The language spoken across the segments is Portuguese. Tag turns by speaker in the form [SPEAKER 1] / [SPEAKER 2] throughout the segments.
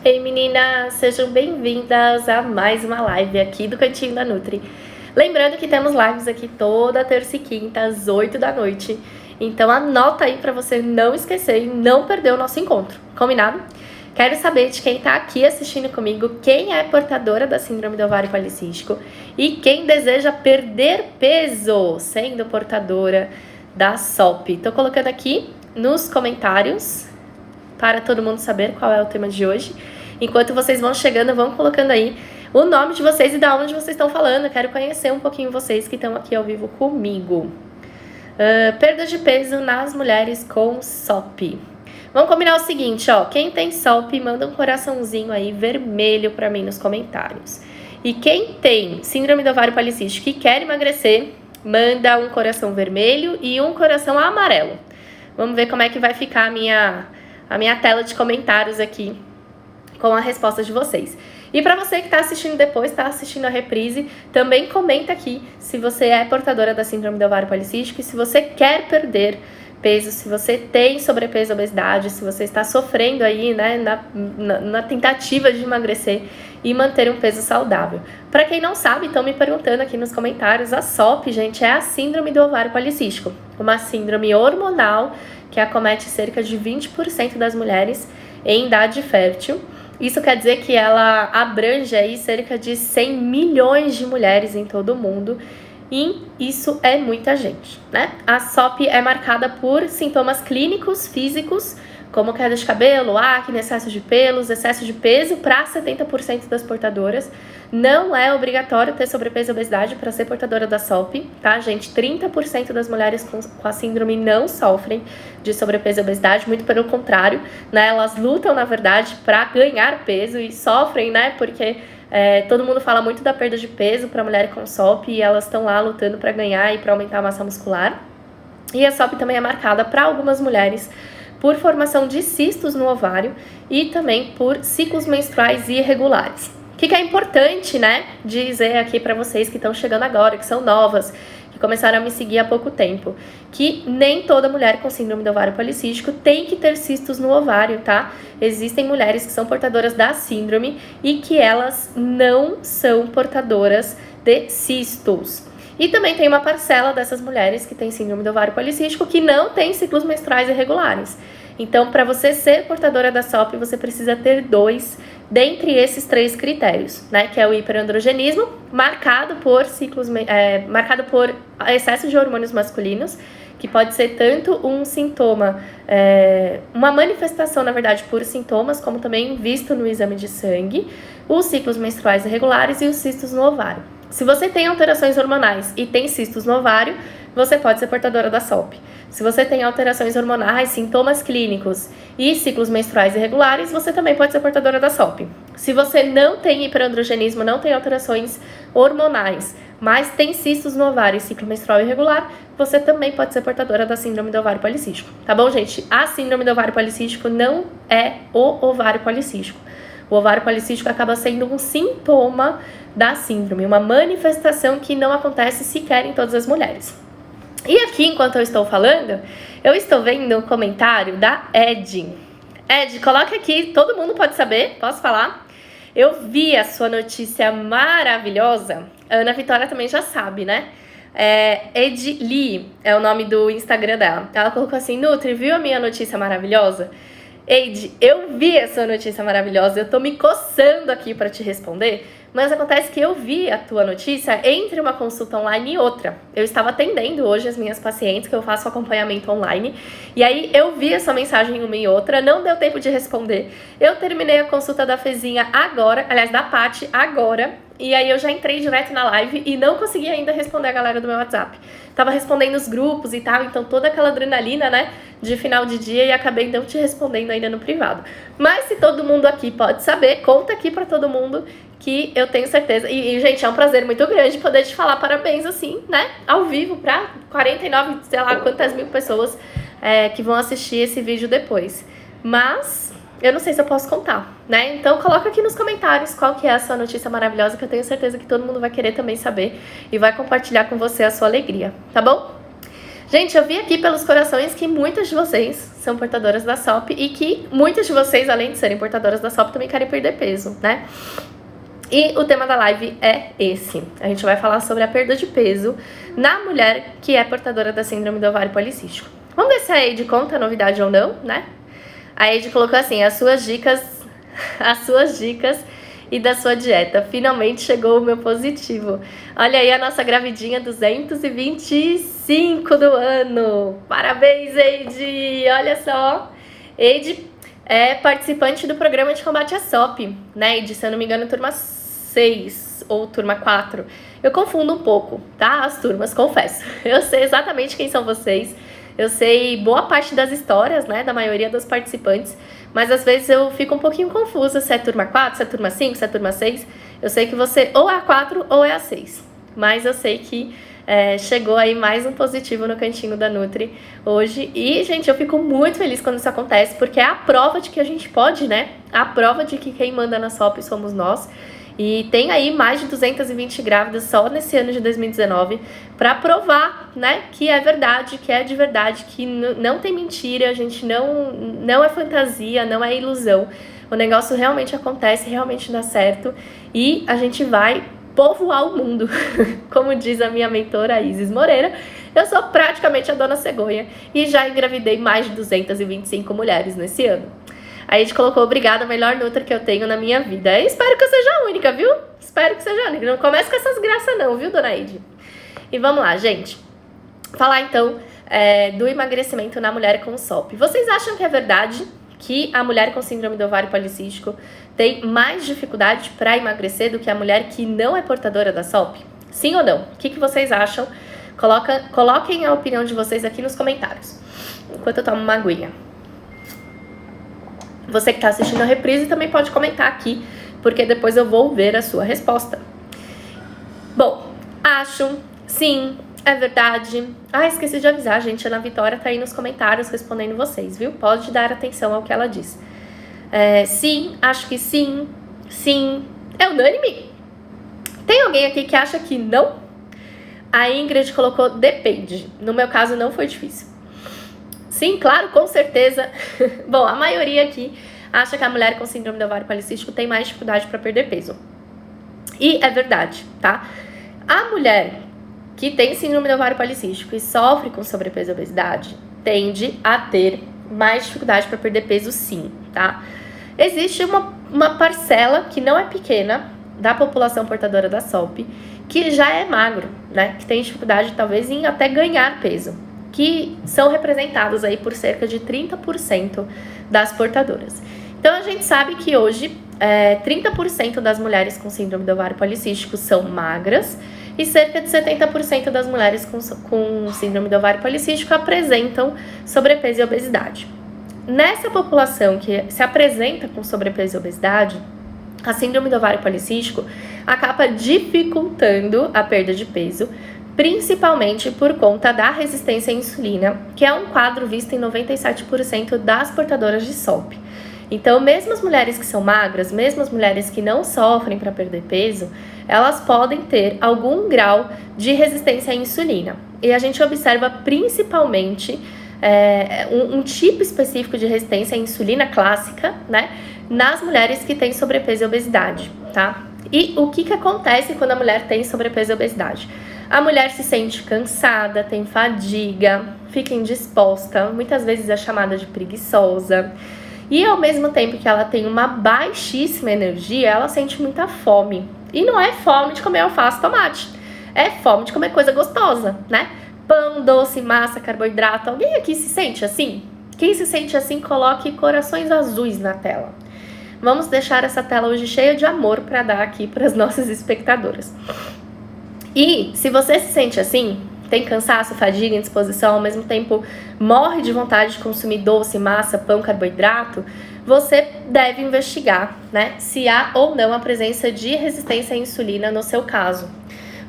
[SPEAKER 1] Ei meninas, sejam bem-vindas a mais uma live aqui do Cantinho da Nutri. Lembrando que temos lives aqui toda terça e quinta às 8 da noite. Então anota aí para você não esquecer e não perder o nosso encontro, combinado? Quero saber de quem está aqui assistindo comigo, quem é portadora da síndrome do ovário policístico e quem deseja perder peso sendo portadora da SOP. Tô colocando aqui nos comentários para todo mundo saber qual é o tema de hoje. Enquanto vocês vão chegando, vão colocando aí o nome de vocês e da onde vocês estão falando. Eu quero conhecer um pouquinho vocês que estão aqui ao vivo comigo. Perda de peso nas mulheres com SOP. Vamos combinar o seguinte, ó. Quem tem SOP, manda um coraçãozinho aí vermelho para mim nos comentários. E quem tem síndrome do ovário policístico e quer emagrecer, manda um coração vermelho e um coração amarelo. Vamos ver como é que vai ficar a minha tela de comentários aqui com a resposta de vocês. E para você que está assistindo depois, está assistindo a reprise, também comenta aqui se você é portadora da síndrome do ovário policístico e se você quer perder peso, se você tem sobrepeso, obesidade, se você está sofrendo aí, né, na tentativa de emagrecer e manter um peso saudável. Para quem não sabe, estão me perguntando aqui nos comentários, a SOP, gente, é a síndrome do ovário policístico, uma síndrome hormonal que acomete cerca de 20% das mulheres em idade fértil. Isso quer dizer que ela abrange aí cerca de 100 milhões de mulheres em todo o mundo. E isso é muita gente, né? A SOP é marcada por sintomas clínicos, físicos, como queda de cabelo, acne, excesso de pelos, excesso de peso para 70% das portadoras. Não é obrigatório ter sobrepeso e obesidade para ser portadora da SOP, tá, gente? 30% das mulheres com a síndrome não sofrem de sobrepeso e obesidade, muito pelo contrário, né? Elas lutam, na verdade, para ganhar peso e sofrem, né? Porque todo mundo fala muito da perda de peso para mulher com SOP e elas estão lá lutando para ganhar e para aumentar a massa muscular. E a SOP também é marcada para algumas mulheres por formação de cistos no ovário e também por ciclos menstruais irregulares. O que é importante, né, dizer aqui para vocês que estão chegando agora, que são novas, que começaram a me seguir há pouco tempo, que nem toda mulher com síndrome do ovário policístico tem que ter cistos no ovário, tá? Existem mulheres que são portadoras da síndrome e que elas não são portadoras de cistos. E também tem uma parcela dessas mulheres que tem síndrome do ovário policístico que não tem ciclos menstruais irregulares. Então, para você ser portadora da SOP, você precisa ter 2 dentre esses 3 critérios, né? Que é o hiperandrogenismo, marcado por excesso de hormônios masculinos, que pode ser tanto um sintoma, uma manifestação, na verdade, por sintomas, como também visto no exame de sangue, os ciclos menstruais irregulares e os cistos no ovário. Se você tem alterações hormonais e tem cistos no ovário, você pode ser portadora da SOP. Se você tem alterações hormonais, sintomas clínicos e ciclos menstruais irregulares, você também pode ser portadora da SOP. Se você não tem hiperandrogenismo, não tem alterações hormonais, mas tem cistos no ovário e ciclo menstrual irregular, você também pode ser portadora da síndrome do ovário policístico. Tá bom, gente? A síndrome do ovário policístico não é o ovário policístico. O ovário policístico acaba sendo um sintoma da síndrome, uma manifestação que não acontece sequer em todas as mulheres. E aqui, enquanto eu estou falando, eu estou vendo um comentário da Ed. Ed, coloca aqui, todo mundo pode saber, posso falar? Eu vi a sua notícia maravilhosa, a Ana Vitória também já sabe, né? Ed Lee é o nome do Instagram dela. Ela colocou assim, Nutri, viu a minha notícia maravilhosa? Eide, eu vi essa notícia maravilhosa, eu tô me coçando aqui para te responder, mas acontece que eu vi a tua notícia entre uma consulta online e outra. Eu estava atendendo hoje as minhas pacientes, que eu faço acompanhamento online, e aí eu vi essa mensagem uma e outra, não deu tempo de responder. Eu terminei a consulta da Fezinha agora, aliás, da Paty agora, e aí eu já entrei direto na live e não consegui ainda responder a galera do meu WhatsApp. Tava respondendo os grupos e tal, então toda aquela adrenalina, né, de final de dia e acabei não te respondendo ainda no privado. Mas se todo mundo aqui pode saber, conta aqui pra todo mundo que eu tenho certeza. E gente, é um prazer muito grande poder te falar parabéns assim, né, ao vivo pra 49, sei lá quantas mil pessoas que vão assistir esse vídeo depois. Mas eu não sei se eu posso contar, né? Então coloca aqui nos comentários qual que é a sua notícia maravilhosa, que eu tenho certeza que todo mundo vai querer também saber e vai compartilhar com você a sua alegria, tá bom? Gente, eu vi aqui pelos corações que muitas de vocês são portadoras da SOP e que muitas de vocês, além de serem portadoras da SOP, também querem perder peso, né? E o tema da live é esse. A gente vai falar sobre a perda de peso na mulher que é portadora da síndrome do ovário policístico. Vamos ver se a Eide conta a novidade ou não, né? A Eide colocou assim, as suas dicas e da sua dieta. Finalmente chegou o meu positivo. Olha aí a nossa gravidinha 225 do ano. Parabéns, Eide! Olha só. Eide é participante do programa de combate à SOP, né? Eide, se eu não me engano, turma 6 ou turma 4. Eu confundo um pouco, tá? As turmas, confesso. Eu sei exatamente quem são vocês. Eu sei boa parte das histórias, né? Da maioria dos participantes. Mas às vezes eu fico um pouquinho confusa se é turma 4, se é turma 5, se é turma 6. Eu sei que você ou é a 4 ou é a 6. Mas eu sei que chegou aí mais um positivo no cantinho da Nutri hoje. E, gente, eu fico muito feliz quando isso acontece, porque é a prova de que a gente pode, né? A prova de que quem manda na SOP somos nós. E tem aí mais de 220 grávidas só nesse ano de 2019 para provar, né, que é verdade, que é de verdade, que não tem mentira, a gente não é fantasia, não é ilusão. O negócio realmente acontece, realmente dá certo e a gente vai povoar o mundo. Como diz a minha mentora Isis Moreira, eu sou praticamente a dona cegonha e já engravidei mais de 225 mulheres nesse ano. Aí a gente colocou, obrigada, a melhor Nutri que eu tenho na minha vida. Eu espero que eu seja a única, viu? Espero que seja a única. Não comece com essas graças não, viu, dona Ide? E vamos lá, gente. Falar então do emagrecimento na mulher com SOP. Vocês acham que é verdade que a mulher com síndrome do ovário policístico tem mais dificuldade para emagrecer do que a mulher que não é portadora da SOP? Sim ou não? O que vocês acham? Coloquem a opinião de vocês aqui nos comentários. Enquanto eu tomo uma aguinha. Você que está assistindo a reprise também pode comentar aqui, porque depois eu vou ver a sua resposta. Bom, acho, sim, é verdade. Ah, esqueci de avisar, gente, a Ana Vitória tá aí nos comentários respondendo vocês, viu? Pode dar atenção ao que ela diz. Sim, acho que sim, sim. É unânime? Tem alguém aqui que acha que não? A Ingrid colocou depende. No meu caso não foi difícil. Sim, claro, com certeza. Bom, a maioria aqui acha que a mulher com síndrome do ovário policístico tem mais dificuldade para perder peso. E é verdade, tá? A mulher que tem síndrome do ovário policístico e sofre com sobrepeso e obesidade tende a ter mais dificuldade para perder peso, sim, tá? Existe uma parcela que não é pequena da população portadora da SOP que já é magro, né? Que tem dificuldade talvez em até ganhar peso, que são representados aí por cerca de 30% das portadoras. Então, a gente sabe que hoje 30% das mulheres com síndrome do ovário policístico são magras e cerca de 70% das mulheres com síndrome do ovário policístico apresentam sobrepeso e obesidade. Nessa população que se apresenta com sobrepeso e obesidade, a síndrome do ovário policístico acaba dificultando a perda de peso, principalmente por conta da resistência à insulina, que é um quadro visto em 97% das portadoras de SOP. Então, mesmo as mulheres que são magras, mesmo as mulheres que não sofrem para perder peso, elas podem ter algum grau de resistência à insulina. E a gente observa principalmente um tipo específico de resistência à insulina clássica, né, nas mulheres que têm sobrepeso e obesidade, tá? E o que acontece quando a mulher tem sobrepeso e obesidade? A mulher se sente cansada, tem fadiga, fica indisposta, muitas vezes é chamada de preguiçosa. E ao mesmo tempo que ela tem uma baixíssima energia, ela sente muita fome. E não é fome de comer alface e tomate, é fome de comer coisa gostosa, né? Pão, doce, massa, carboidrato. Alguém aqui se sente assim? Quem se sente assim, coloque corações azuis na tela. Vamos deixar essa tela hoje cheia de amor para dar aqui para as nossas espectadoras. E se você se sente assim, tem cansaço, fadiga, indisposição, ao mesmo tempo morre de vontade de consumir doce, massa, pão, carboidrato, você deve investigar, né, se há ou não a presença de resistência à insulina no seu caso.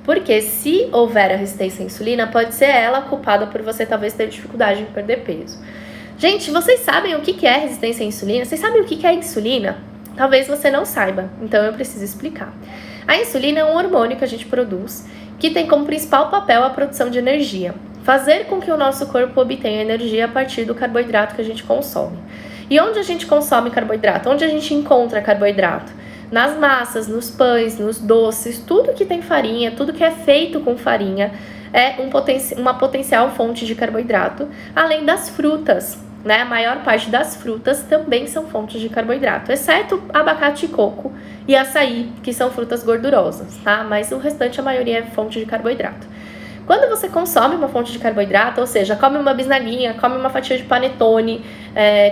[SPEAKER 1] Porque se houver a resistência à insulina, pode ser ela culpada por você talvez ter dificuldade em perder peso. Gente, vocês sabem o que é resistência à insulina? Vocês sabem o que é insulina? Talvez você não saiba, então eu preciso explicar. A insulina é um hormônio que a gente produz, que tem como principal papel a produção de energia. fazer com que o nosso corpo obtenha energia a partir do carboidrato que a gente consome. E onde a gente consome carboidrato? Onde a gente encontra carboidrato? Nas massas, nos pães, nos doces, tudo que tem farinha, tudo que é feito com farinha é uma potencial fonte de carboidrato, além das frutas, né? A maior parte das frutas também são fontes de carboidrato, exceto abacate e coco e açaí, que são frutas gordurosas, tá? Mas o restante, a maioria é fonte de carboidrato. Quando você consome uma fonte de carboidrato, ou seja, come uma bisnaguinha, come uma fatia de panetone,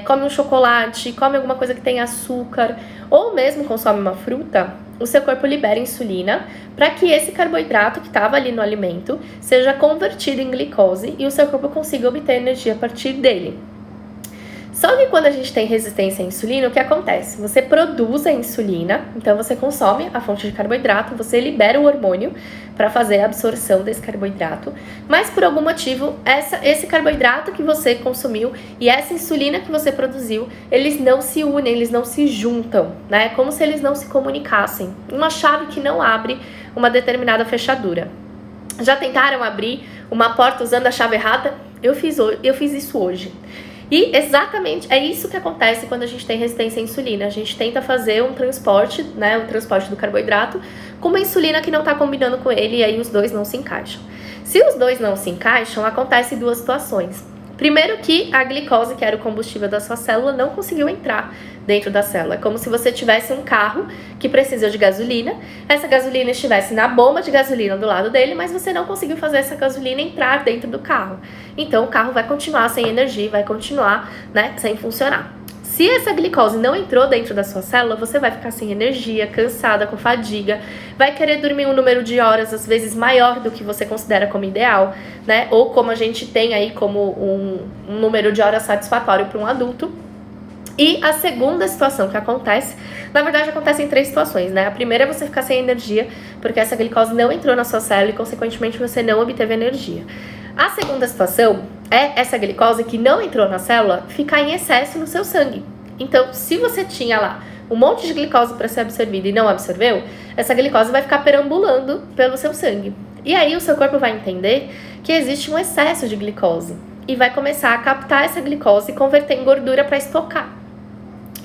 [SPEAKER 1] come um chocolate, come alguma coisa que tem açúcar, ou mesmo consome uma fruta, o seu corpo libera insulina para que esse carboidrato que estava ali no alimento seja convertido em glicose e o seu corpo consiga obter energia a partir dele. Só que quando a gente tem resistência à insulina, o que acontece? Você produz a insulina, então você consome a fonte de carboidrato, você libera o hormônio para fazer a absorção desse carboidrato, mas por algum motivo, esse carboidrato que você consumiu e essa insulina que você produziu, eles não se unem, eles não se juntam, né? É como se eles não se comunicassem. Uma chave que não abre uma determinada fechadura. Já tentaram abrir uma porta usando a chave errada? Eu fiz isso hoje. E exatamente é isso que acontece quando a gente tem resistência à insulina. A gente tenta fazer um transporte, né, o transporte do carboidrato com uma insulina que não está combinando com ele e aí os dois não se encaixam. Se os dois não se encaixam, acontece duas situações. Primeiro que a glicose, que era o combustível da sua célula, não conseguiu entrar dentro da célula. É como se você tivesse um carro que precisa de gasolina, essa gasolina estivesse na bomba de gasolina do lado dele, mas você não conseguiu fazer essa gasolina entrar dentro do carro. Então o carro vai continuar sem energia, vai continuar, né, sem funcionar. Se essa glicose não entrou dentro da sua célula, você vai ficar sem energia, cansada, com fadiga, vai querer dormir um número de horas, às vezes, maior do que você considera como ideal, né? Ou como a gente tem aí como um número de horas satisfatório para um adulto. E a segunda situação que acontece, na verdade acontece em três situações, né? A primeira é você ficar sem energia, porque essa glicose não entrou na sua célula e, consequentemente, você não obteve energia. A segunda situação é essa glicose que não entrou na célula ficar em excesso no seu sangue. Então, se você tinha lá um monte de glicose para ser absorvida e não absorveu, essa glicose vai ficar perambulando pelo seu sangue. E aí o seu corpo vai entender que existe um excesso de glicose e vai começar a captar essa glicose e converter em gordura para estocar.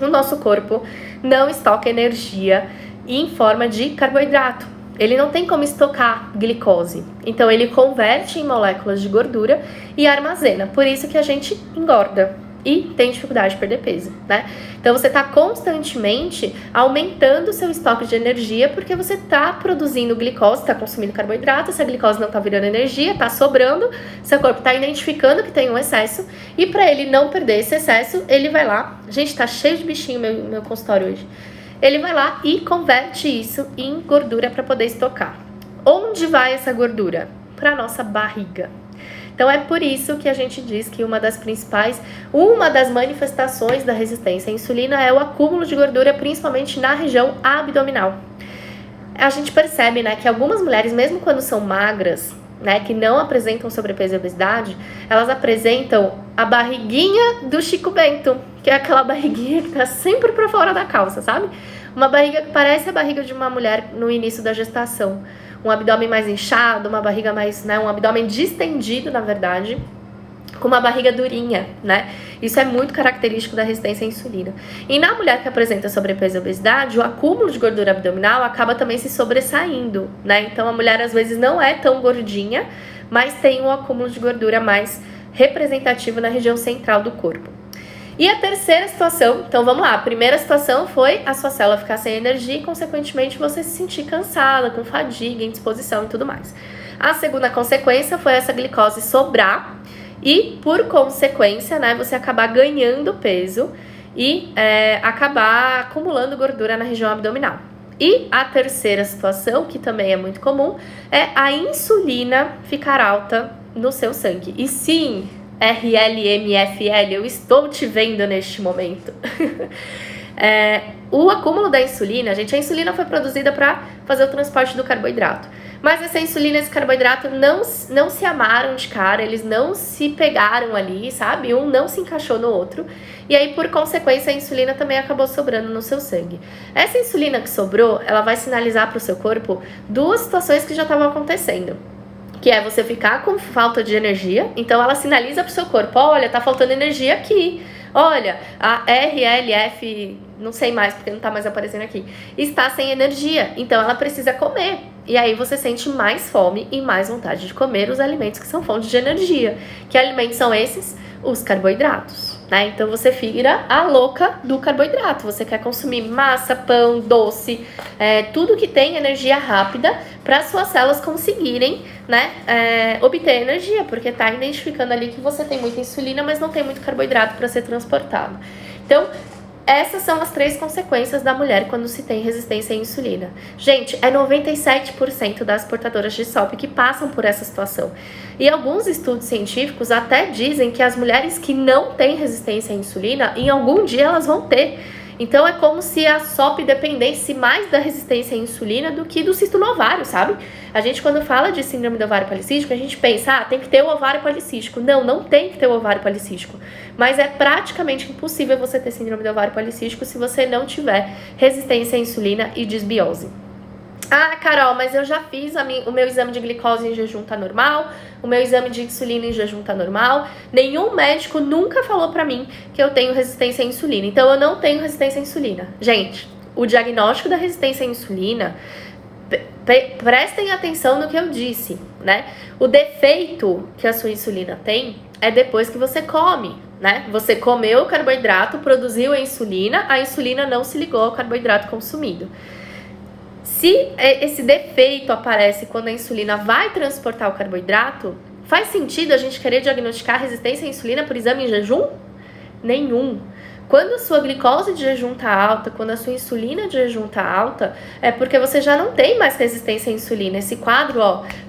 [SPEAKER 1] O nosso corpo não estoca energia em forma de carboidrato. Ele não tem como estocar glicose. Então ele converte em moléculas de gordura e armazena. Por isso que a gente engorda e tem dificuldade de perder peso, né? Então você está constantemente aumentando o seu estoque de energia porque você está produzindo glicose, está consumindo carboidrato, essa glicose não está virando energia, está sobrando, seu corpo está identificando que tem um excesso e para ele não perder esse excesso, ele vai lá, gente, tá cheio de bichinho meu consultório hoje, ele vai lá e converte isso em gordura para poder estocar. Onde vai essa gordura? Para nossa barriga. Então é por isso que a gente diz que uma das manifestações da resistência à insulina é o acúmulo de gordura, principalmente na região abdominal. A gente percebe, né, que algumas mulheres, mesmo quando são magras, né, que não apresentam sobrepeso e obesidade, elas apresentam a barriguinha do Chico Bento, que é aquela barriguinha que tá sempre pra fora da calça, sabe? Uma barriga que parece a barriga de uma mulher no início da gestação. Um abdômen mais inchado, uma barriga mais, né, um abdômen distendido, na verdade, com uma barriga durinha, né? Isso é muito característico da resistência à insulina. E na mulher que apresenta sobrepeso e obesidade, o acúmulo de gordura abdominal acaba também se sobressaindo, né? Então a mulher às vezes não é tão gordinha, mas tem um acúmulo de gordura mais representativo na região central do corpo. E a terceira situação, então vamos lá, a primeira situação foi a sua célula ficar sem energia e, consequentemente, você se sentir cansada, com fadiga, indisposição e tudo mais. A segunda consequência foi essa glicose sobrar e, por consequência, né, você acabar ganhando peso e acabar acumulando gordura na região abdominal. E a terceira situação, que também é muito comum, é a insulina ficar alta no seu sangue. E sim, RLMFL, eu estou te vendo neste momento. O acúmulo da insulina, gente, a insulina foi produzida para fazer o transporte do carboidrato. Mas essa insulina e esse carboidrato não se amaram de cara, eles não se pegaram ali, sabe? Um não se encaixou no outro. E aí, por consequência, a insulina também acabou sobrando no seu sangue. Essa insulina que sobrou, ela vai sinalizar para o seu corpo duas situações que já estavam acontecendo. que é você ficar com falta de energia. Então ela sinaliza pro seu corpo, olha, tá faltando energia aqui. Olha, a RLF, não sei mais porque não tá mais aparecendo aqui, está sem energia, então ela precisa comer. E aí você sente mais fome e mais vontade de comer os alimentos que são fontes de energia. Que alimentos são esses? Os carboidratos, né? Então você vira a louca do carboidrato. Você quer consumir massa, pão, doce, tudo que tem energia rápida para suas células conseguirem, né, obter energia, porque tá identificando ali que você tem muita insulina, mas não tem muito carboidrato para ser transportado. Então, essas são as 3 consequências da mulher quando se tem resistência à insulina. Gente, é 97% das portadoras de SOP que passam por essa situação. E alguns estudos científicos até dizem que as mulheres que não têm resistência à insulina, em algum dia elas vão ter. Então é como se a SOP dependesse mais da resistência à insulina do que do cisto no ovário, sabe? A gente, quando fala de síndrome do ovário policístico, a gente pensa, tem que ter o ovário policístico. Não, não tem que ter o ovário policístico. Mas é praticamente impossível você ter síndrome do ovário policístico se você não tiver resistência à insulina e disbiose. Ah, Carol, mas eu já fiz o meu exame de glicose em jejum tá normal, o meu exame de insulina em jejum tá normal. Nenhum médico nunca falou pra mim que eu tenho resistência à insulina. Então eu não tenho resistência à insulina. Gente, o diagnóstico da resistência à insulina, prestem atenção no que eu disse, né? O defeito que a sua insulina tem é depois que você come, né? Você comeu o carboidrato, produziu a insulina não se ligou ao carboidrato consumido. Se esse defeito aparece quando a insulina vai transportar o carboidrato, faz sentido a gente querer diagnosticar resistência à insulina por exame em jejum? Nenhum. Quando a sua glicose de jejum está alta, quando a sua insulina de jejum está alta, é porque você já não tem mais resistência à insulina. Esse quadro,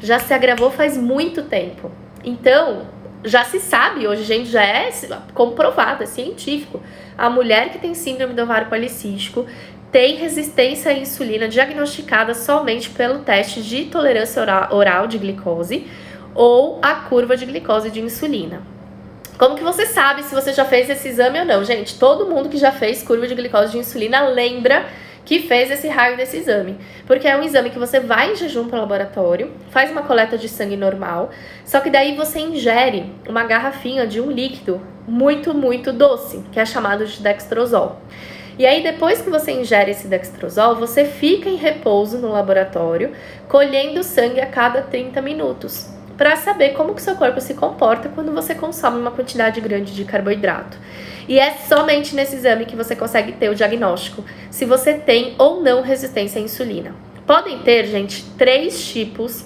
[SPEAKER 1] já se agravou faz muito tempo. Então, já se sabe, hoje, gente, já é comprovado, é científico. A mulher que tem síndrome do ovário policístico tem resistência à insulina diagnosticada somente pelo teste de tolerância oral de glicose ou a curva de glicose de insulina. Como que você sabe se você já fez esse exame ou não? Gente, todo mundo que já fez curva de glicose de insulina lembra que fez esse raio desse exame. Porque é um exame que você vai em jejum para o laboratório, faz uma coleta de sangue normal, só que daí você ingere uma garrafinha de um líquido muito, muito doce, que é chamado de dextrosol. E aí, depois que você ingere esse dextrosol, você fica em repouso no laboratório, colhendo sangue a cada 30 minutos, para saber como que o seu corpo se comporta quando você consome uma quantidade grande de carboidrato. E é somente nesse exame que você consegue ter o diagnóstico, se você tem ou não resistência à insulina. Podem ter, gente, 3 tipos,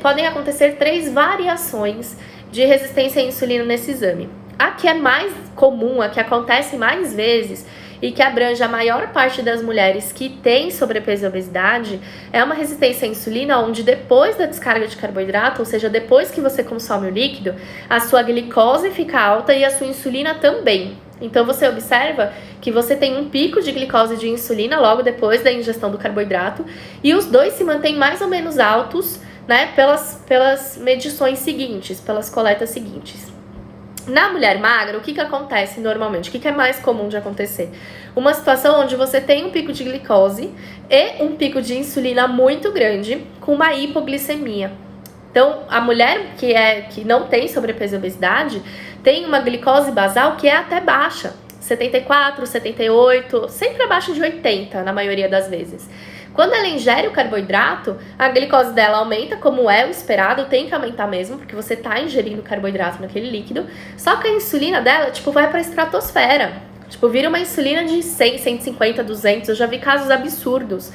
[SPEAKER 1] podem acontecer 3 variações de resistência à insulina nesse exame. A que é mais comum, a que acontece mais vezes, e que abrange a maior parte das mulheres que têm sobrepeso e obesidade, é uma resistência à insulina onde depois da descarga de carboidrato, ou seja, depois que você consome o líquido, a sua glicose fica alta e a sua insulina também. Então você observa que você tem um pico de glicose e de insulina logo depois da ingestão do carboidrato e os dois se mantêm mais ou menos altos, né, pelas medições seguintes, pelas coletas seguintes. Na mulher magra, o que acontece normalmente? O que é mais comum de acontecer? Uma situação onde você tem um pico de glicose e um pico de insulina muito grande com uma hipoglicemia. Então, a mulher que não tem sobrepeso e obesidade tem uma glicose basal que é até baixa, 74, 78, sempre abaixo de 80 na maioria das vezes. Quando ela ingere o carboidrato, a glicose dela aumenta, como é o esperado, tem que aumentar mesmo, porque você está ingerindo carboidrato naquele líquido, só que a insulina dela, vai para a estratosfera. Vira uma insulina de 100, 150, 200, eu já vi casos absurdos.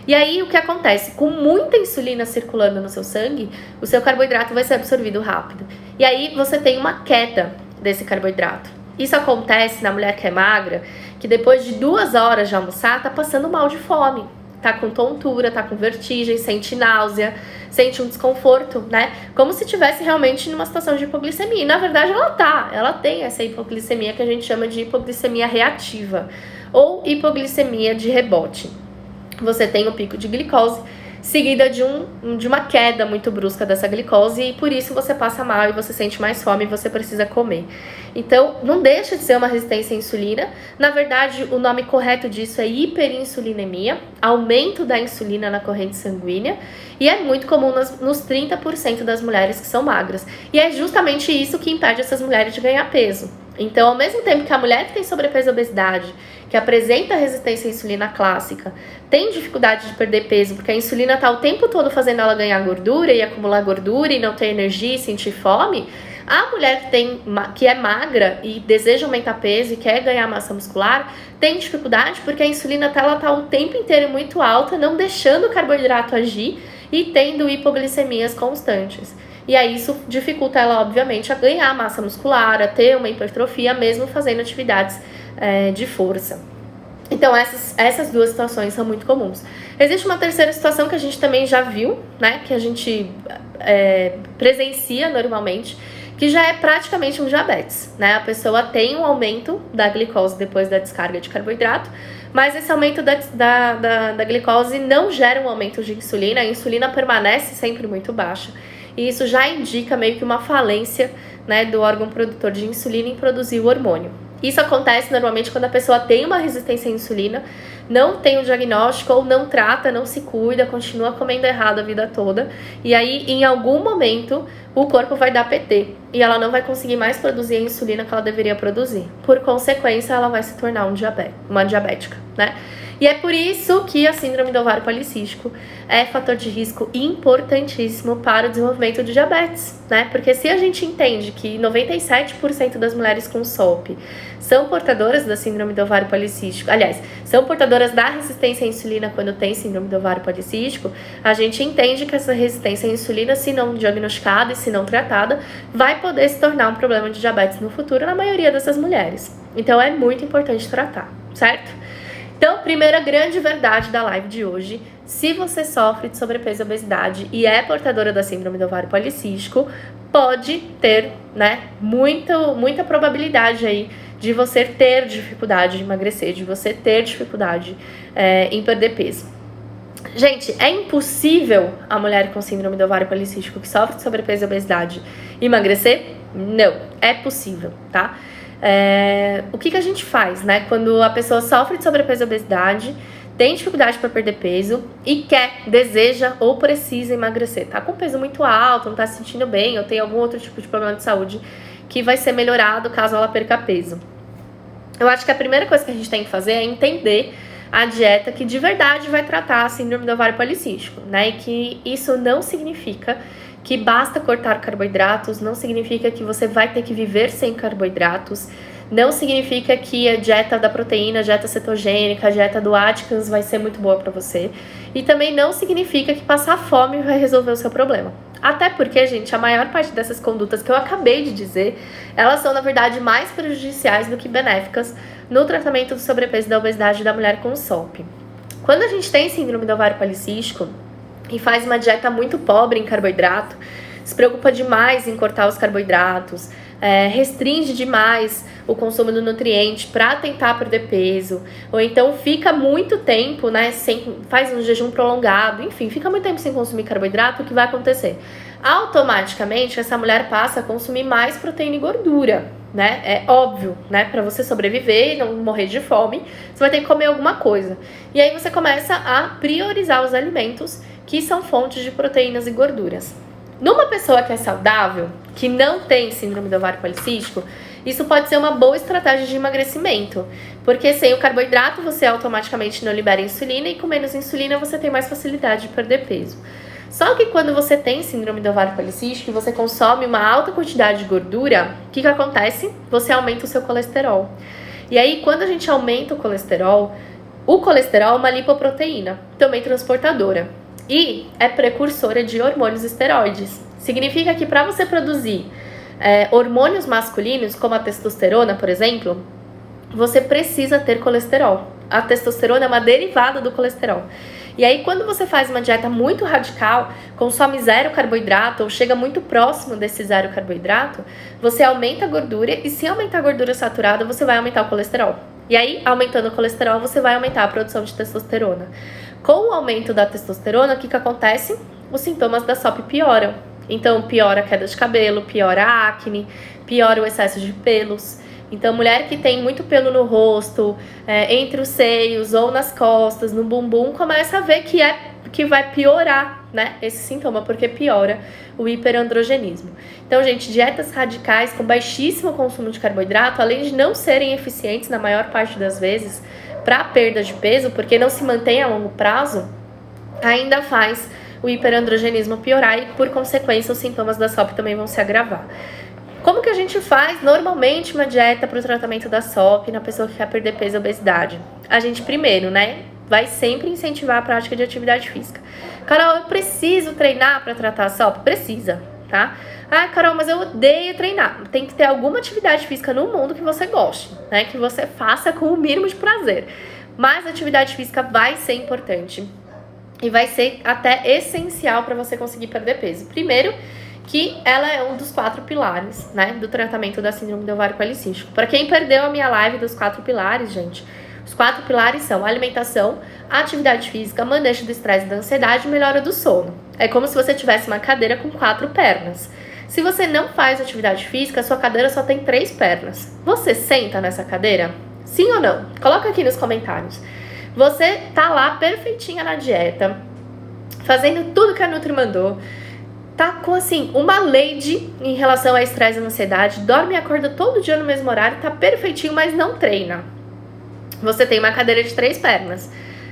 [SPEAKER 1] E aí, o que acontece? Com muita insulina circulando no seu sangue, o seu carboidrato vai ser absorvido rápido. E aí, você tem uma queda desse carboidrato. Isso acontece na mulher que é magra, que depois de 2 horas de almoçar, tá passando mal de fome. Tá com tontura, tá com vertigem, sente náusea, sente um desconforto, né? Como se estivesse realmente numa situação de hipoglicemia. E na verdade ela tem essa hipoglicemia que a gente chama de hipoglicemia reativa ou hipoglicemia de rebote. Você tem um pico de glicose seguida de uma queda muito brusca dessa glicose, e por isso você passa mal e você sente mais fome e você precisa comer. Então, não deixa de ser uma resistência à insulina. Na verdade, o nome correto disso é hiperinsulinemia, aumento da insulina na corrente sanguínea, e é muito comum nos 30% das mulheres que são magras. E é justamente isso que impede essas mulheres de ganhar peso. Então, ao mesmo tempo que a mulher que tem sobrepeso e obesidade, que apresenta resistência à insulina clássica, tem dificuldade de perder peso, porque a insulina está o tempo todo fazendo ela ganhar gordura e acumular gordura e não ter energia e sentir fome, a mulher que é magra e deseja aumentar peso e quer ganhar massa muscular, tem dificuldade porque a insulina ela tá o tempo inteiro muito alta, não deixando o carboidrato agir e tendo hipoglicemias constantes. E aí isso dificulta ela, obviamente, a ganhar massa muscular, a ter uma hipertrofia, mesmo fazendo atividades de força. Então essas duas situações são muito comuns. Existe uma terceira situação que a gente também já viu, né, que a gente presencia normalmente, que já é praticamente um diabetes, né? A pessoa tem um aumento da glicose depois da descarga de carboidrato, mas esse aumento da glicose não gera um aumento de insulina, a insulina permanece sempre muito baixa. E isso já indica meio que uma falência, né, do órgão produtor de insulina em produzir o hormônio. Isso acontece normalmente quando a pessoa tem uma resistência à insulina, não tem o diagnóstico ou não trata, não se cuida, continua comendo errado a vida toda. E aí, em algum momento, o corpo vai dar PT e ela não vai conseguir mais produzir a insulina que ela deveria produzir. Por consequência, ela vai se tornar uma diabética, né? E é por isso que a síndrome do ovário policístico é fator de risco importantíssimo para o desenvolvimento de diabetes, né? Porque se a gente entende que 97% das mulheres com SOP são portadoras da síndrome do ovário policístico, aliás, são portadoras da resistência à insulina quando tem síndrome do ovário policístico, a gente entende que essa resistência à insulina, se não diagnosticada e se não tratada, vai poder se tornar um problema de diabetes no futuro na maioria dessas mulheres. Então é muito importante tratar, certo? Então, primeira grande verdade da live de hoje: se você sofre de sobrepeso e obesidade e é portadora da síndrome do ovário policístico, pode ter, né, muita probabilidade aí de você ter dificuldade de emagrecer, de você ter dificuldade em perder peso. Gente, é impossível a mulher com síndrome do ovário policístico que sofre de sobrepeso e obesidade emagrecer? Não, é possível, tá? O que a gente faz, né? Quando a pessoa sofre de sobrepeso e obesidade, tem dificuldade para perder peso e deseja ou precisa emagrecer. Tá com peso muito alto, não tá se sentindo bem, ou tem algum outro tipo de problema de saúde que vai ser melhorado caso ela perca peso. Eu acho que a primeira coisa que a gente tem que fazer é entender a dieta que de verdade vai tratar a síndrome do ovário policístico, né? E que isso não significa que basta cortar carboidratos, não significa que você vai ter que viver sem carboidratos, não significa que a dieta da proteína, a dieta cetogênica, a dieta do Atkins vai ser muito boa para você, e também não significa que passar fome vai resolver o seu problema. Até porque, gente, a maior parte dessas condutas que eu acabei de dizer, elas são, na verdade, mais prejudiciais do que benéficas no tratamento do sobrepeso e da obesidade da mulher com SOP. Quando a gente tem síndrome do ovário policístico e faz uma dieta muito pobre em carboidrato, se preocupa demais em cortar os carboidratos, restringe demais o consumo do nutriente para tentar perder peso, ou então fica muito tempo, né, faz um jejum prolongado, enfim, fica muito tempo sem consumir carboidrato, o que vai acontecer? Automaticamente, essa mulher passa a consumir mais proteína e gordura, né? É óbvio, né? Para você sobreviver e não morrer de fome, você vai ter que comer alguma coisa. E aí você começa a priorizar os alimentos que são fontes de proteínas e gorduras. Numa pessoa que é saudável, que não tem síndrome do ovário policístico, isso pode ser uma boa estratégia de emagrecimento, porque sem o carboidrato você automaticamente não libera insulina e com menos insulina você tem mais facilidade de perder peso. Só que quando você tem síndrome do ovário policístico e você consome uma alta quantidade de gordura, o que acontece? Você aumenta o seu colesterol. E aí, quando a gente aumenta o colesterol é uma lipoproteína, também transportadora, e é precursora de hormônios esteroides. Significa que para você produzir hormônios masculinos, como a testosterona, por exemplo, você precisa ter colesterol. A testosterona é uma derivada do colesterol. E aí, quando você faz uma dieta muito radical, consome zero carboidrato ou chega muito próximo desse zero carboidrato, você aumenta a gordura e se aumentar a gordura saturada, você vai aumentar o colesterol. E aí, aumentando o colesterol, você vai aumentar a produção de testosterona. Com o aumento da testosterona, o que acontece? Os sintomas da SOP pioram. Então, piora a queda de cabelo, piora a acne, piora o excesso de pelos. Então, mulher que tem muito pelo no rosto, entre os seios ou nas costas, no bumbum, começa a ver que vai piorar, né, esse sintoma, porque piora o hiperandrogenismo. Então, gente, dietas radicais com baixíssimo consumo de carboidrato, além de não serem eficientes na maior parte das vezes para perda de peso, porque não se mantém a longo prazo, ainda faz o hiperandrogenismo piorar e, por consequência, os sintomas da SOP também vão se agravar. Como que a gente faz normalmente uma dieta para o tratamento da SOP na pessoa que quer perder peso e obesidade? A gente primeiro, né, vai sempre incentivar a prática de atividade física. Carol, eu preciso treinar para tratar a SOP? Precisa, tá? Ah, Carol, mas eu odeio treinar. Tem que ter alguma atividade física no mundo que você goste, né? Que você faça com o mínimo de prazer. Mas a atividade física vai ser importante e vai ser até essencial para você conseguir perder peso. Primeiro, que ela é um dos 4 pilares, né, do tratamento da síndrome do ovário policístico. Para quem perdeu a minha live dos 4 pilares, gente, os 4 pilares são alimentação, atividade física, manejo do estresse e da ansiedade e melhora do sono. É como se você tivesse uma cadeira com 4 pernas. Se você não faz atividade física, a sua cadeira só tem 3 pernas. Você senta nessa cadeira? Sim ou não? Coloca aqui nos comentários. Você tá lá perfeitinha na dieta, fazendo tudo que a Nutri mandou, tá com, assim, uma lady em relação a estresse e ansiedade, dorme e acorda todo dia no mesmo horário, tá perfeitinho, mas não treina. Você tem uma cadeira de 3 pernas.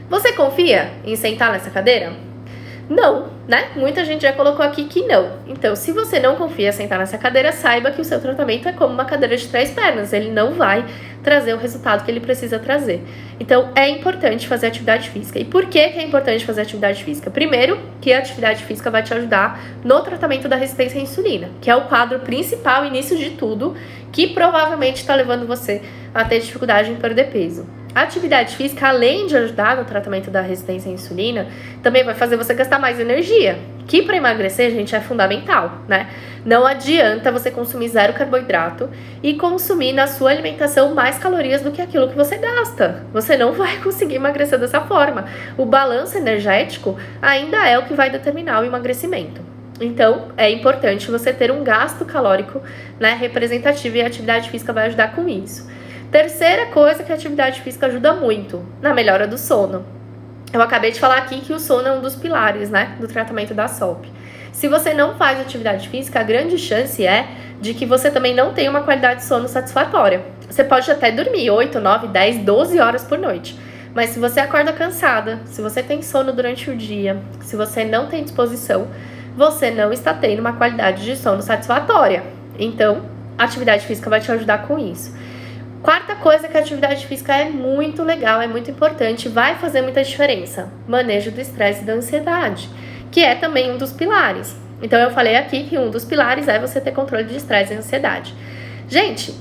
[SPEAKER 1] Você confia em sentar nessa cadeira? Não, né? Muita gente já colocou aqui que não. Então, se você não confia em sentar nessa cadeira, saiba que o seu tratamento é como uma cadeira de 3 pernas. Ele não vai trazer o resultado que ele precisa trazer. Então, é importante fazer atividade física. E por que é importante fazer atividade física? Primeiro, que a atividade física vai te ajudar no tratamento da resistência à insulina, que é o quadro principal, início de tudo, que provavelmente está levando você a ter dificuldade em perder peso. A atividade física, além de ajudar no tratamento da resistência à insulina, também vai fazer você gastar mais energia, que para emagrecer, gente, é fundamental, né? Não adianta você consumir 0 carboidrato e consumir na sua alimentação mais calorias do que aquilo que você gasta. Você não vai conseguir emagrecer dessa forma. O balanço energético ainda é o que vai determinar o emagrecimento. Então, é importante você ter um gasto calórico, né, representativo, e a atividade física vai ajudar com isso. Terceira coisa que a atividade física ajuda muito, na melhora do sono. Eu acabei de falar aqui que o sono é um dos pilares, né, do tratamento da SOP. Se você não faz atividade física, a grande chance é de que você também não tenha uma qualidade de sono satisfatória. Você pode até dormir 8, 9, 10, 12 horas por noite. Mas se você acorda cansada, se você tem sono durante o dia, se você não tem disposição, você não está tendo uma qualidade de sono satisfatória. Então, a atividade física vai te ajudar com isso. Quarta coisa que a atividade física é muito legal, é muito importante, vai fazer muita diferença. Manejo do estresse e da ansiedade, que é também um dos pilares. Então eu falei aqui que um dos pilares é você ter controle de estresse e ansiedade. Gente,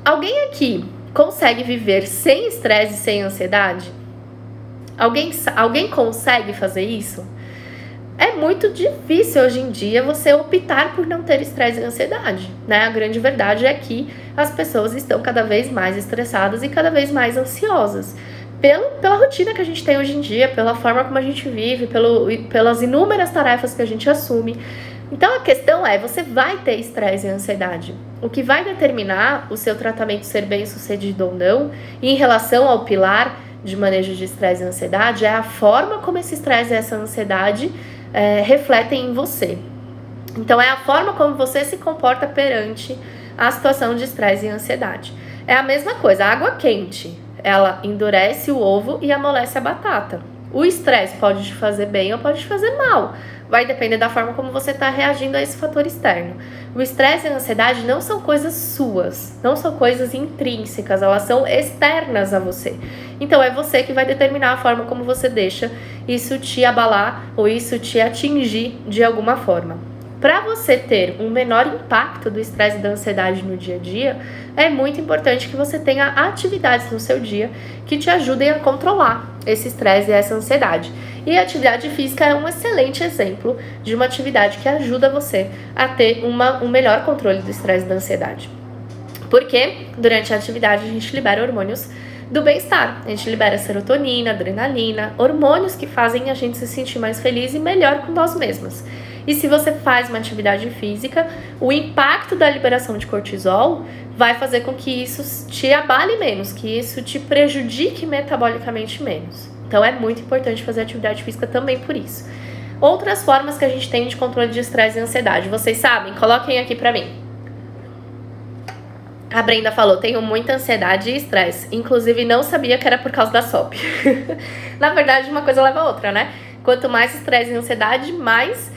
[SPEAKER 1] alguém aqui consegue viver sem estresse e sem ansiedade? Alguém consegue fazer isso? É muito difícil hoje em dia você optar por não ter estresse e ansiedade, né? A grande verdade é que as pessoas estão cada vez mais estressadas e cada vez mais ansiosas. Pela rotina que a gente tem hoje em dia, pela forma como a gente vive, pelas inúmeras tarefas que a gente assume. Então a questão é, você vai ter estresse e ansiedade. O que vai determinar o seu tratamento ser bem sucedido ou não, em relação ao pilar de manejo de estresse e ansiedade, é a forma como esse estresse e essa ansiedade refletem em você. Então é a forma como você se comporta perante a situação de estresse e ansiedade. É a mesma coisa, a água quente, ela endurece o ovo e amolece a batata. O estresse pode te fazer bem ou pode te fazer mal. Vai depender da forma como você está reagindo a esse fator externo. O estresse e a ansiedade não são coisas suas, não são coisas intrínsecas, elas são externas a você. Então é você que vai determinar a forma como você deixa isso te abalar ou isso te atingir de alguma forma. Para você ter um menor impacto do estresse e da ansiedade no dia a dia, é muito importante que você tenha atividades no seu dia que te ajudem a controlar esse estresse e essa ansiedade. E a atividade física é um excelente exemplo de uma atividade que ajuda você a ter um melhor controle do estresse e da ansiedade. Porque durante a atividade a gente libera hormônios do bem-estar. A gente libera serotonina, adrenalina, hormônios que fazem a gente se sentir mais feliz e melhor com nós mesmos. E se você faz uma atividade física, o impacto da liberação de cortisol vai fazer com que isso te abale menos, que isso te prejudique metabolicamente menos. Então é muito importante fazer atividade física também por isso. Outras formas que a gente tem de controle de estresse e ansiedade, vocês sabem? Coloquem aqui pra mim. A Brenda falou, tenho muita ansiedade e estresse, inclusive não sabia que era por causa da SOP. Na verdade, uma coisa leva a outra, né? Quanto mais estresse e ansiedade, mais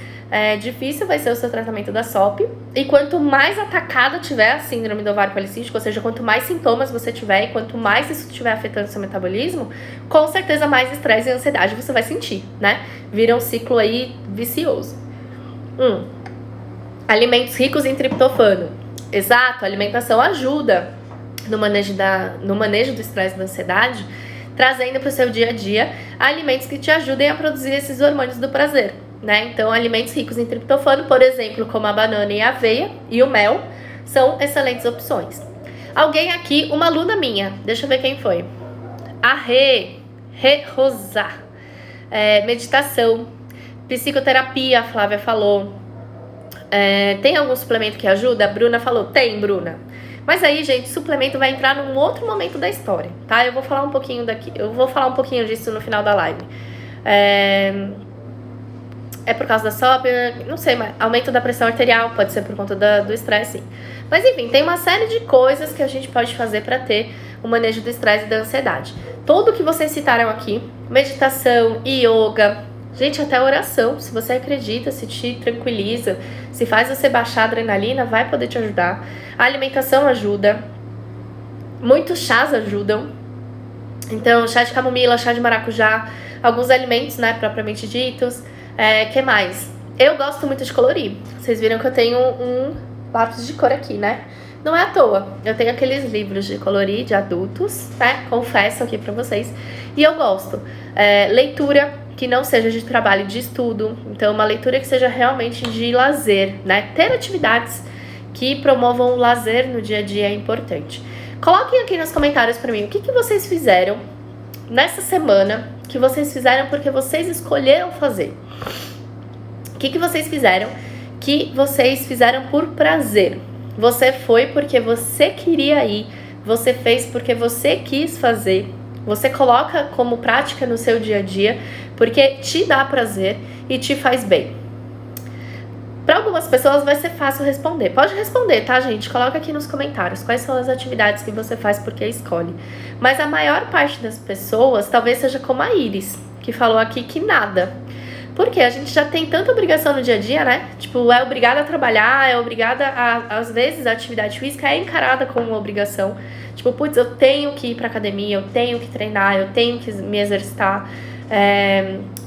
[SPEAKER 1] difícil vai ser o seu tratamento da SOP. E quanto mais atacada tiver a síndrome do ovário policístico, ou seja, quanto mais sintomas você tiver e quanto mais isso estiver afetando o seu metabolismo, com certeza mais estresse e ansiedade você vai sentir, né? Vira um ciclo aí vicioso. Alimentos ricos em triptofano. Exato, a alimentação ajuda no manejo do estresse e da ansiedade, trazendo para o seu dia a dia alimentos que te ajudem a produzir esses hormônios do prazer, né? Então, alimentos ricos em triptofano, por exemplo, como a banana e a aveia e o mel, são excelentes opções. Alguém aqui, uma aluna minha, deixa eu ver quem foi. A Rosa. Meditação, psicoterapia, a Flávia falou. Tem algum suplemento que ajuda? A Bruna falou, tem, Bruna. Mas aí, gente, suplemento vai entrar num outro momento da história, tá? Eu vou falar um pouquinho disso no final da live. É por causa da SOP, não sei, mas aumento da pressão arterial, pode ser por conta do estresse, sim. Mas enfim, tem uma série de coisas que a gente pode fazer para ter o manejo do estresse e da ansiedade. Tudo que vocês citaram aqui, meditação, yoga, gente, até oração, se você acredita, se te tranquiliza, se faz você baixar a adrenalina, vai poder te ajudar. A alimentação ajuda, muitos chás ajudam. Então, chá de camomila, chá de maracujá, alguns alimentos, né, propriamente ditos. Que mais? Eu gosto muito de colorir. Vocês viram que eu tenho um lápis de cor aqui, né? Não é à toa. Eu tenho aqueles livros de colorir de adultos, né? Confesso aqui pra vocês. E eu gosto. Leitura que não seja de trabalho, de estudo. Então, uma leitura que seja realmente de lazer, né? Ter atividades que promovam o lazer no dia a dia é importante. Coloquem aqui nos comentários pra mim o que vocês fizeram nessa semana, que vocês fizeram porque vocês escolheram fazer. O que vocês fizeram que vocês fizeram por prazer. Você foi porque você queria ir, você fez porque você quis fazer. Você coloca como prática no seu dia a dia porque te dá prazer e te faz bem. Para algumas pessoas vai ser fácil responder. Pode responder, tá, gente? Coloca aqui nos comentários quais são as atividades que você faz porque escolhe. Mas a maior parte das pessoas talvez seja como a Iris, que falou aqui que nada. Porque a gente já tem tanta obrigação no dia a dia, né? Tipo, é obrigada a trabalhar, é obrigada às vezes a atividade física é encarada como uma obrigação. Tipo, putz, eu tenho que ir pra academia, eu tenho que treinar, eu tenho que me exercitar.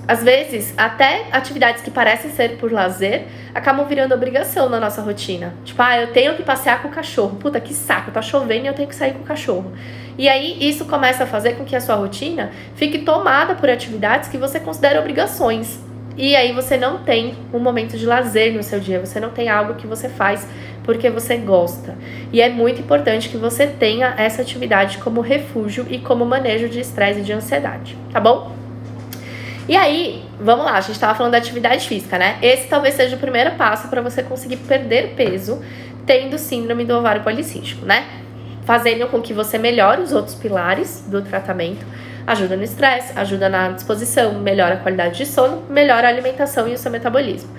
[SPEAKER 1] Às vezes, até atividades que parecem ser por lazer acabam virando obrigação na nossa rotina. Tipo, eu tenho que passear com o cachorro. Puta, que saco, tá chovendo e eu tenho que sair com o cachorro. E aí, isso começa a fazer com que a sua rotina fique tomada por atividades que você considera obrigações. E aí você não tem um momento de lazer no seu dia, você não tem algo que você faz porque você gosta. E é muito importante que você tenha essa atividade como refúgio e como manejo de estresse e de ansiedade, tá bom? E aí, vamos lá, a gente tava falando da atividade física, né? Esse talvez seja o primeiro passo para você conseguir perder peso tendo síndrome do ovário policístico, né? Fazendo com que você melhore os outros pilares do tratamento. Ajuda no estresse, ajuda na disposição, melhora a qualidade de sono, melhora a alimentação e o seu metabolismo.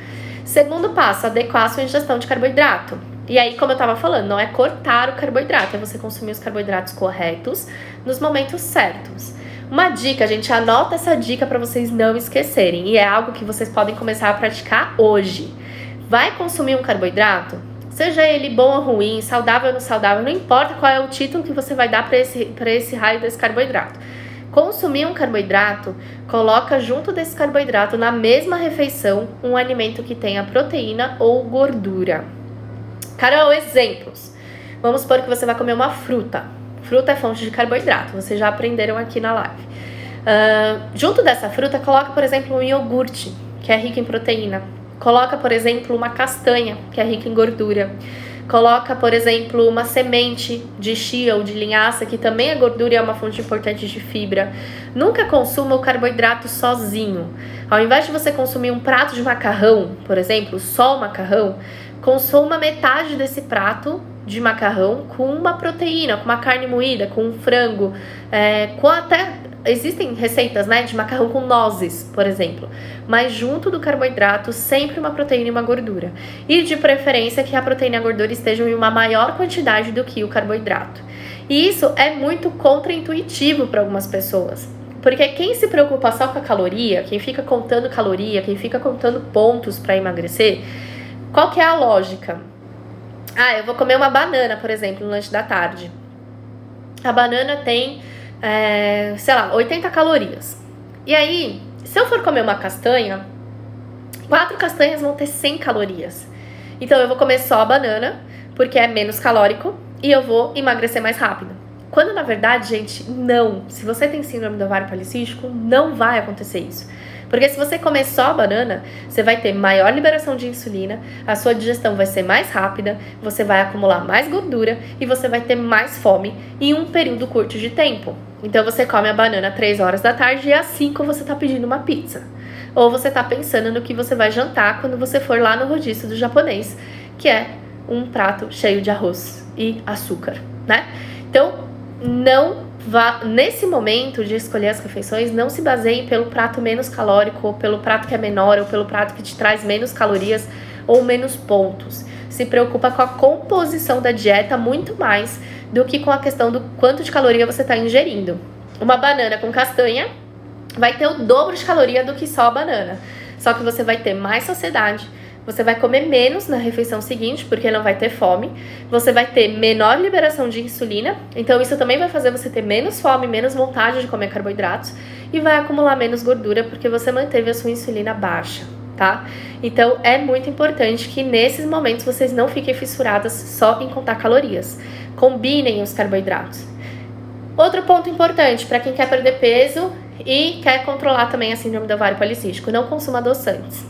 [SPEAKER 1] Segundo passo, adequar a sua ingestão de carboidrato. E aí, como eu tava falando, não é cortar o carboidrato, é você consumir os carboidratos corretos nos momentos certos. Uma dica, gente, anota essa dica para vocês não esquecerem. E é algo que vocês podem começar a praticar hoje. Vai consumir um carboidrato? Seja ele bom ou ruim, saudável ou não saudável, não importa qual é o título que você vai dar para esse raio desse carboidrato. Consumir um carboidrato, coloca junto desse carboidrato na mesma refeição um alimento que tenha proteína ou gordura. Carol, exemplos. Vamos supor que você vai comer uma fruta. Fruta é fonte de carboidrato, vocês já aprenderam aqui na live. Junto dessa fruta, coloca, por exemplo, um iogurte, que é rico em proteína. Coloca, por exemplo, uma castanha, que é rica em gordura. Coloca, por exemplo, uma semente de chia ou de linhaça, que também é gordura e é uma fonte importante de fibra. Nunca consuma o carboidrato sozinho. Ao invés de você consumir um prato de macarrão, por exemplo, só o macarrão, consuma metade desse prato de macarrão com uma proteína, com uma carne moída, com um frango, com até... Existem receitas, né, de macarrão com nozes, por exemplo. Mas junto do carboidrato, sempre uma proteína e uma gordura. E de preferência que a proteína e a gordura estejam em uma maior quantidade do que o carboidrato. E isso é muito contraintuitivo para algumas pessoas. Porque quem se preocupa só com a caloria, quem fica contando caloria, quem fica contando pontos para emagrecer, qual que é a lógica? Eu vou comer uma banana, por exemplo, no lanche da tarde. A banana tem... 80 calorias. E aí, se eu for comer uma castanha, 4 castanhas vão ter 100 calorias. Então eu vou comer só a banana, porque é menos calórico, e eu vou emagrecer mais rápido. Quando na verdade, gente, não. Se você tem síndrome do ovário policístico, não vai acontecer isso. Porque se você comer só a banana, você vai ter maior liberação de insulina, a sua digestão vai ser mais rápida, você vai acumular mais gordura e você vai ter mais fome em um período curto de tempo. Então você come a banana 3 horas da tarde e às 5 você tá pedindo uma pizza. Ou você tá pensando no que você vai jantar quando você for lá no rodízio do japonês, que é um prato cheio de arroz e açúcar, né? Então, nesse momento de escolher as refeições, não se baseie pelo prato menos calórico, ou pelo prato que é menor, ou pelo prato que te traz menos calorias ou menos pontos. Se preocupa com a composição da dieta muito mais do que com a questão do quanto de caloria você está ingerindo. Uma banana com castanha vai ter o dobro de caloria do que só a banana. Só que você vai ter mais saciedade, você vai comer menos na refeição seguinte, porque não vai ter fome. Você vai ter menor liberação de insulina, então isso também vai fazer você ter menos fome, menos vontade de comer carboidratos. E vai acumular menos gordura, porque você manteve a sua insulina baixa, tá? Então é muito importante que nesses momentos vocês não fiquem fissuradas só em contar calorias. Combinem os carboidratos. Outro ponto importante para quem quer perder peso e quer controlar também a síndrome do ovário policístico: não consuma adoçantes.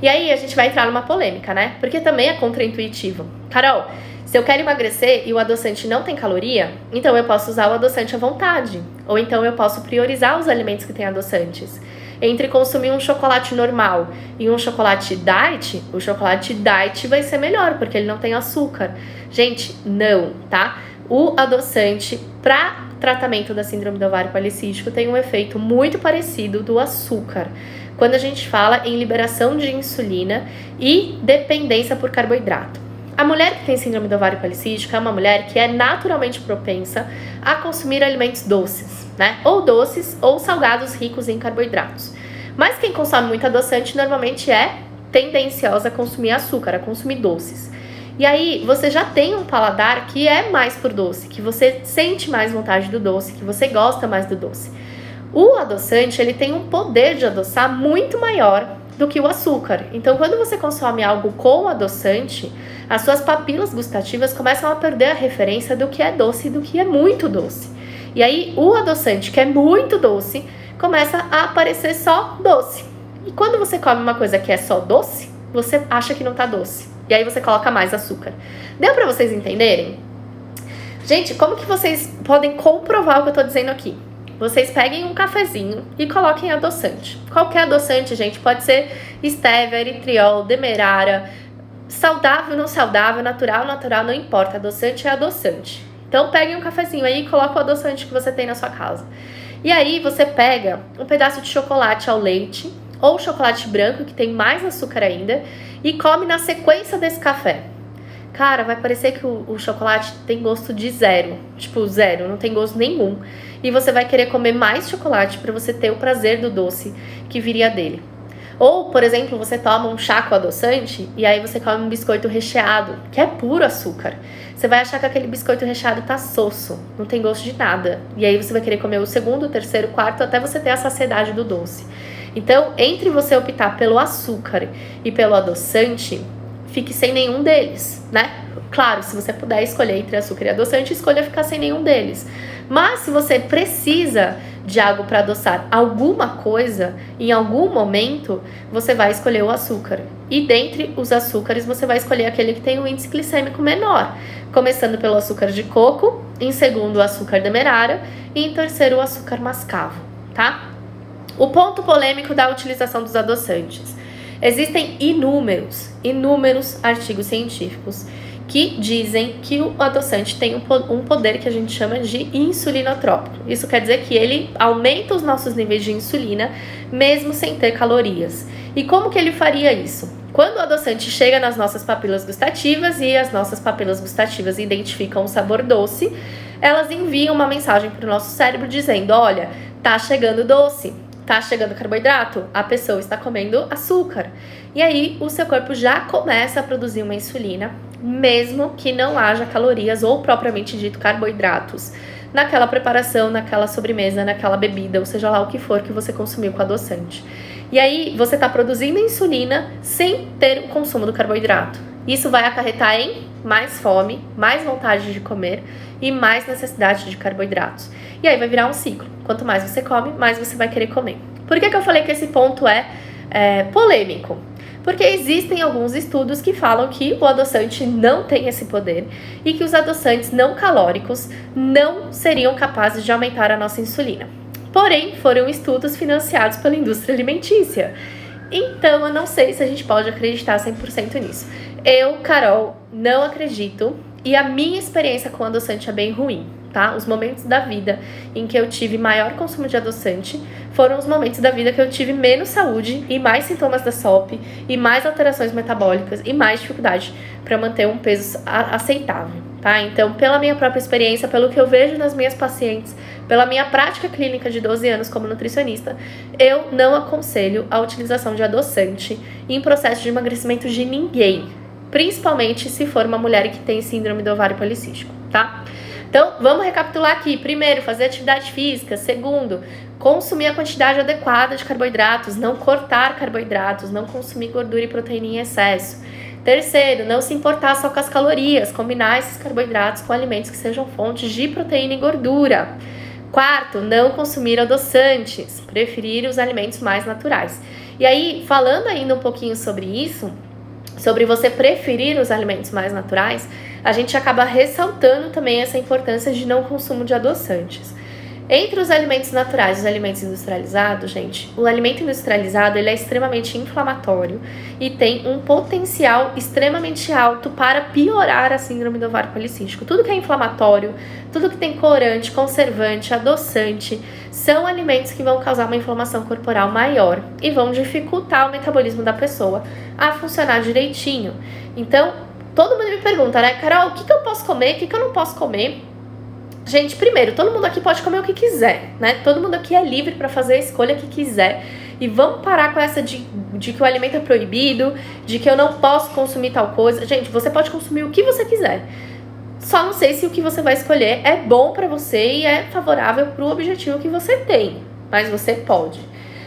[SPEAKER 1] E aí a gente vai entrar numa polêmica, né? Porque também é contraintuitivo. Carol, se eu quero emagrecer e o adoçante não tem caloria, então eu posso usar o adoçante à vontade. Ou então eu posso priorizar os alimentos que têm adoçantes. Entre consumir um chocolate normal e um chocolate diet, o chocolate diet vai ser melhor, porque ele não tem açúcar. Gente, não, tá? O adoçante para tratamento da síndrome do ovário policístico tem um efeito muito parecido do açúcar, quando a gente fala em liberação de insulina e dependência por carboidrato. A mulher que tem síndrome do ovário policístico é uma mulher que é naturalmente propensa a consumir alimentos doces, né? Ou doces ou salgados ricos em carboidratos. Mas quem consome muito adoçante normalmente é tendenciosa a consumir açúcar, a consumir doces. E aí você já tem um paladar que é mais por doce, que você sente mais vontade do doce, que você gosta mais do doce. O adoçante, ele tem um poder de adoçar muito maior do que o açúcar. Então, quando você consome algo com adoçante, as suas papilas gustativas começam a perder a referência do que é doce e do que é muito doce. E aí, o adoçante, que é muito doce, começa a aparecer só doce. E quando você come uma coisa que é só doce, você acha que não tá doce. E aí você coloca mais açúcar. Deu pra vocês entenderem? Gente, como que vocês podem comprovar o que eu tô dizendo aqui? Vocês peguem um cafezinho e coloquem adoçante. Qualquer adoçante, gente, pode ser stevia, eritriol, demerara, saudável, não saudável, natural, não importa. Adoçante é adoçante. Então peguem um cafezinho aí e coloca o adoçante que você tem na sua casa. E aí você pega um pedaço de chocolate ao leite ou chocolate branco, que tem mais açúcar ainda, e come na sequência desse café. Cara, vai parecer que o chocolate tem gosto de zero. Tipo, zero, não tem gosto nenhum. E você vai querer comer mais chocolate para você ter o prazer do doce que viria dele. Ou, por exemplo, você toma um chá com adoçante e aí você come um biscoito recheado, que é puro açúcar. Você vai achar que aquele biscoito recheado tá sosso, não tem gosto de nada. E aí você vai querer comer o segundo, o terceiro, o quarto, até você ter a saciedade do doce. Então, entre você optar pelo açúcar e pelo adoçante, fique sem nenhum deles, né? Claro, se você puder escolher entre açúcar e adoçante, escolha ficar sem nenhum deles. Mas se você precisa de algo para adoçar alguma coisa, em algum momento você vai escolher o açúcar. E dentre os açúcares você vai escolher aquele que tem um índice glicêmico menor, começando pelo açúcar de coco, em segundo o açúcar demerara e em terceiro o açúcar mascavo, tá? O ponto polêmico da utilização dos adoçantes. Existem inúmeros artigos científicos que dizem que o adoçante tem um poder que a gente chama de insulinotrópico. Isso quer dizer que ele aumenta os nossos níveis de insulina, mesmo sem ter calorias. E como que ele faria isso? Quando o adoçante chega nas nossas papilas gustativas e as nossas papilas gustativas identificam um sabor doce, elas enviam uma mensagem para o nosso cérebro dizendo: olha, tá chegando doce, tá chegando carboidrato, a pessoa está comendo açúcar. E aí o seu corpo já começa a produzir uma insulina, mesmo que não haja calorias ou propriamente dito carboidratos naquela preparação, naquela sobremesa, naquela bebida, ou seja lá o que for que você consumiu com adoçante. E aí você está produzindo insulina sem ter o consumo do carboidrato. Isso vai acarretar em mais fome, mais vontade de comer e mais necessidade de carboidratos. E aí vai virar um ciclo. Quanto mais você come, mais você vai querer comer. Por que eu falei que esse ponto é polêmico? Porque existem alguns estudos que falam que o adoçante não tem esse poder e que os adoçantes não calóricos não seriam capazes de aumentar a nossa insulina. Porém, foram estudos financiados pela indústria alimentícia. Então, eu não sei se a gente pode acreditar 100% nisso. Eu, Carol, não acredito e a minha experiência com adoçante é bem ruim, tá? Os momentos da vida em que eu tive maior consumo de adoçante foram os momentos da vida que eu tive menos saúde e mais sintomas da SOP e mais alterações metabólicas e mais dificuldade para manter um peso aceitável, tá? Então, pela minha própria experiência, pelo que eu vejo nas minhas pacientes, pela minha prática clínica de 12 anos como nutricionista, eu não aconselho a utilização de adoçante em processo de emagrecimento de ninguém, principalmente se for uma mulher que tem síndrome do ovário policístico, tá? Então, vamos recapitular aqui. Primeiro, fazer atividade física. Segundo, consumir a quantidade adequada de carboidratos, não cortar carboidratos, não consumir gordura e proteína em excesso. Terceiro, não se importar só com as calorias, combinar esses carboidratos com alimentos que sejam fontes de proteína e gordura. Quarto, não consumir adoçantes, preferir os alimentos mais naturais. E aí, falando ainda um pouquinho sobre isso, sobre você preferir os alimentos mais naturais, a gente acaba ressaltando também essa importância de não consumo de adoçantes. Entre os alimentos naturais e os alimentos industrializados, gente, o alimento industrializado ele é extremamente inflamatório e tem um potencial extremamente alto para piorar a síndrome do ovário policístico. Tudo que é inflamatório, tudo que tem corante, conservante, adoçante, são alimentos que vão causar uma inflamação corporal maior e vão dificultar o metabolismo da pessoa a funcionar direitinho. Então, todo mundo me pergunta, né, Carol, o que eu posso comer, o que eu não posso comer? Gente, primeiro, todo mundo aqui pode comer o que quiser, né? Todo mundo aqui é livre para fazer a escolha que quiser. E vamos parar com essa de que o alimento é proibido, de que eu não posso consumir tal coisa. Gente, você pode consumir o que você quiser. Só não sei se o que você vai escolher é bom para você e é favorável para o objetivo que você tem. Mas você pode.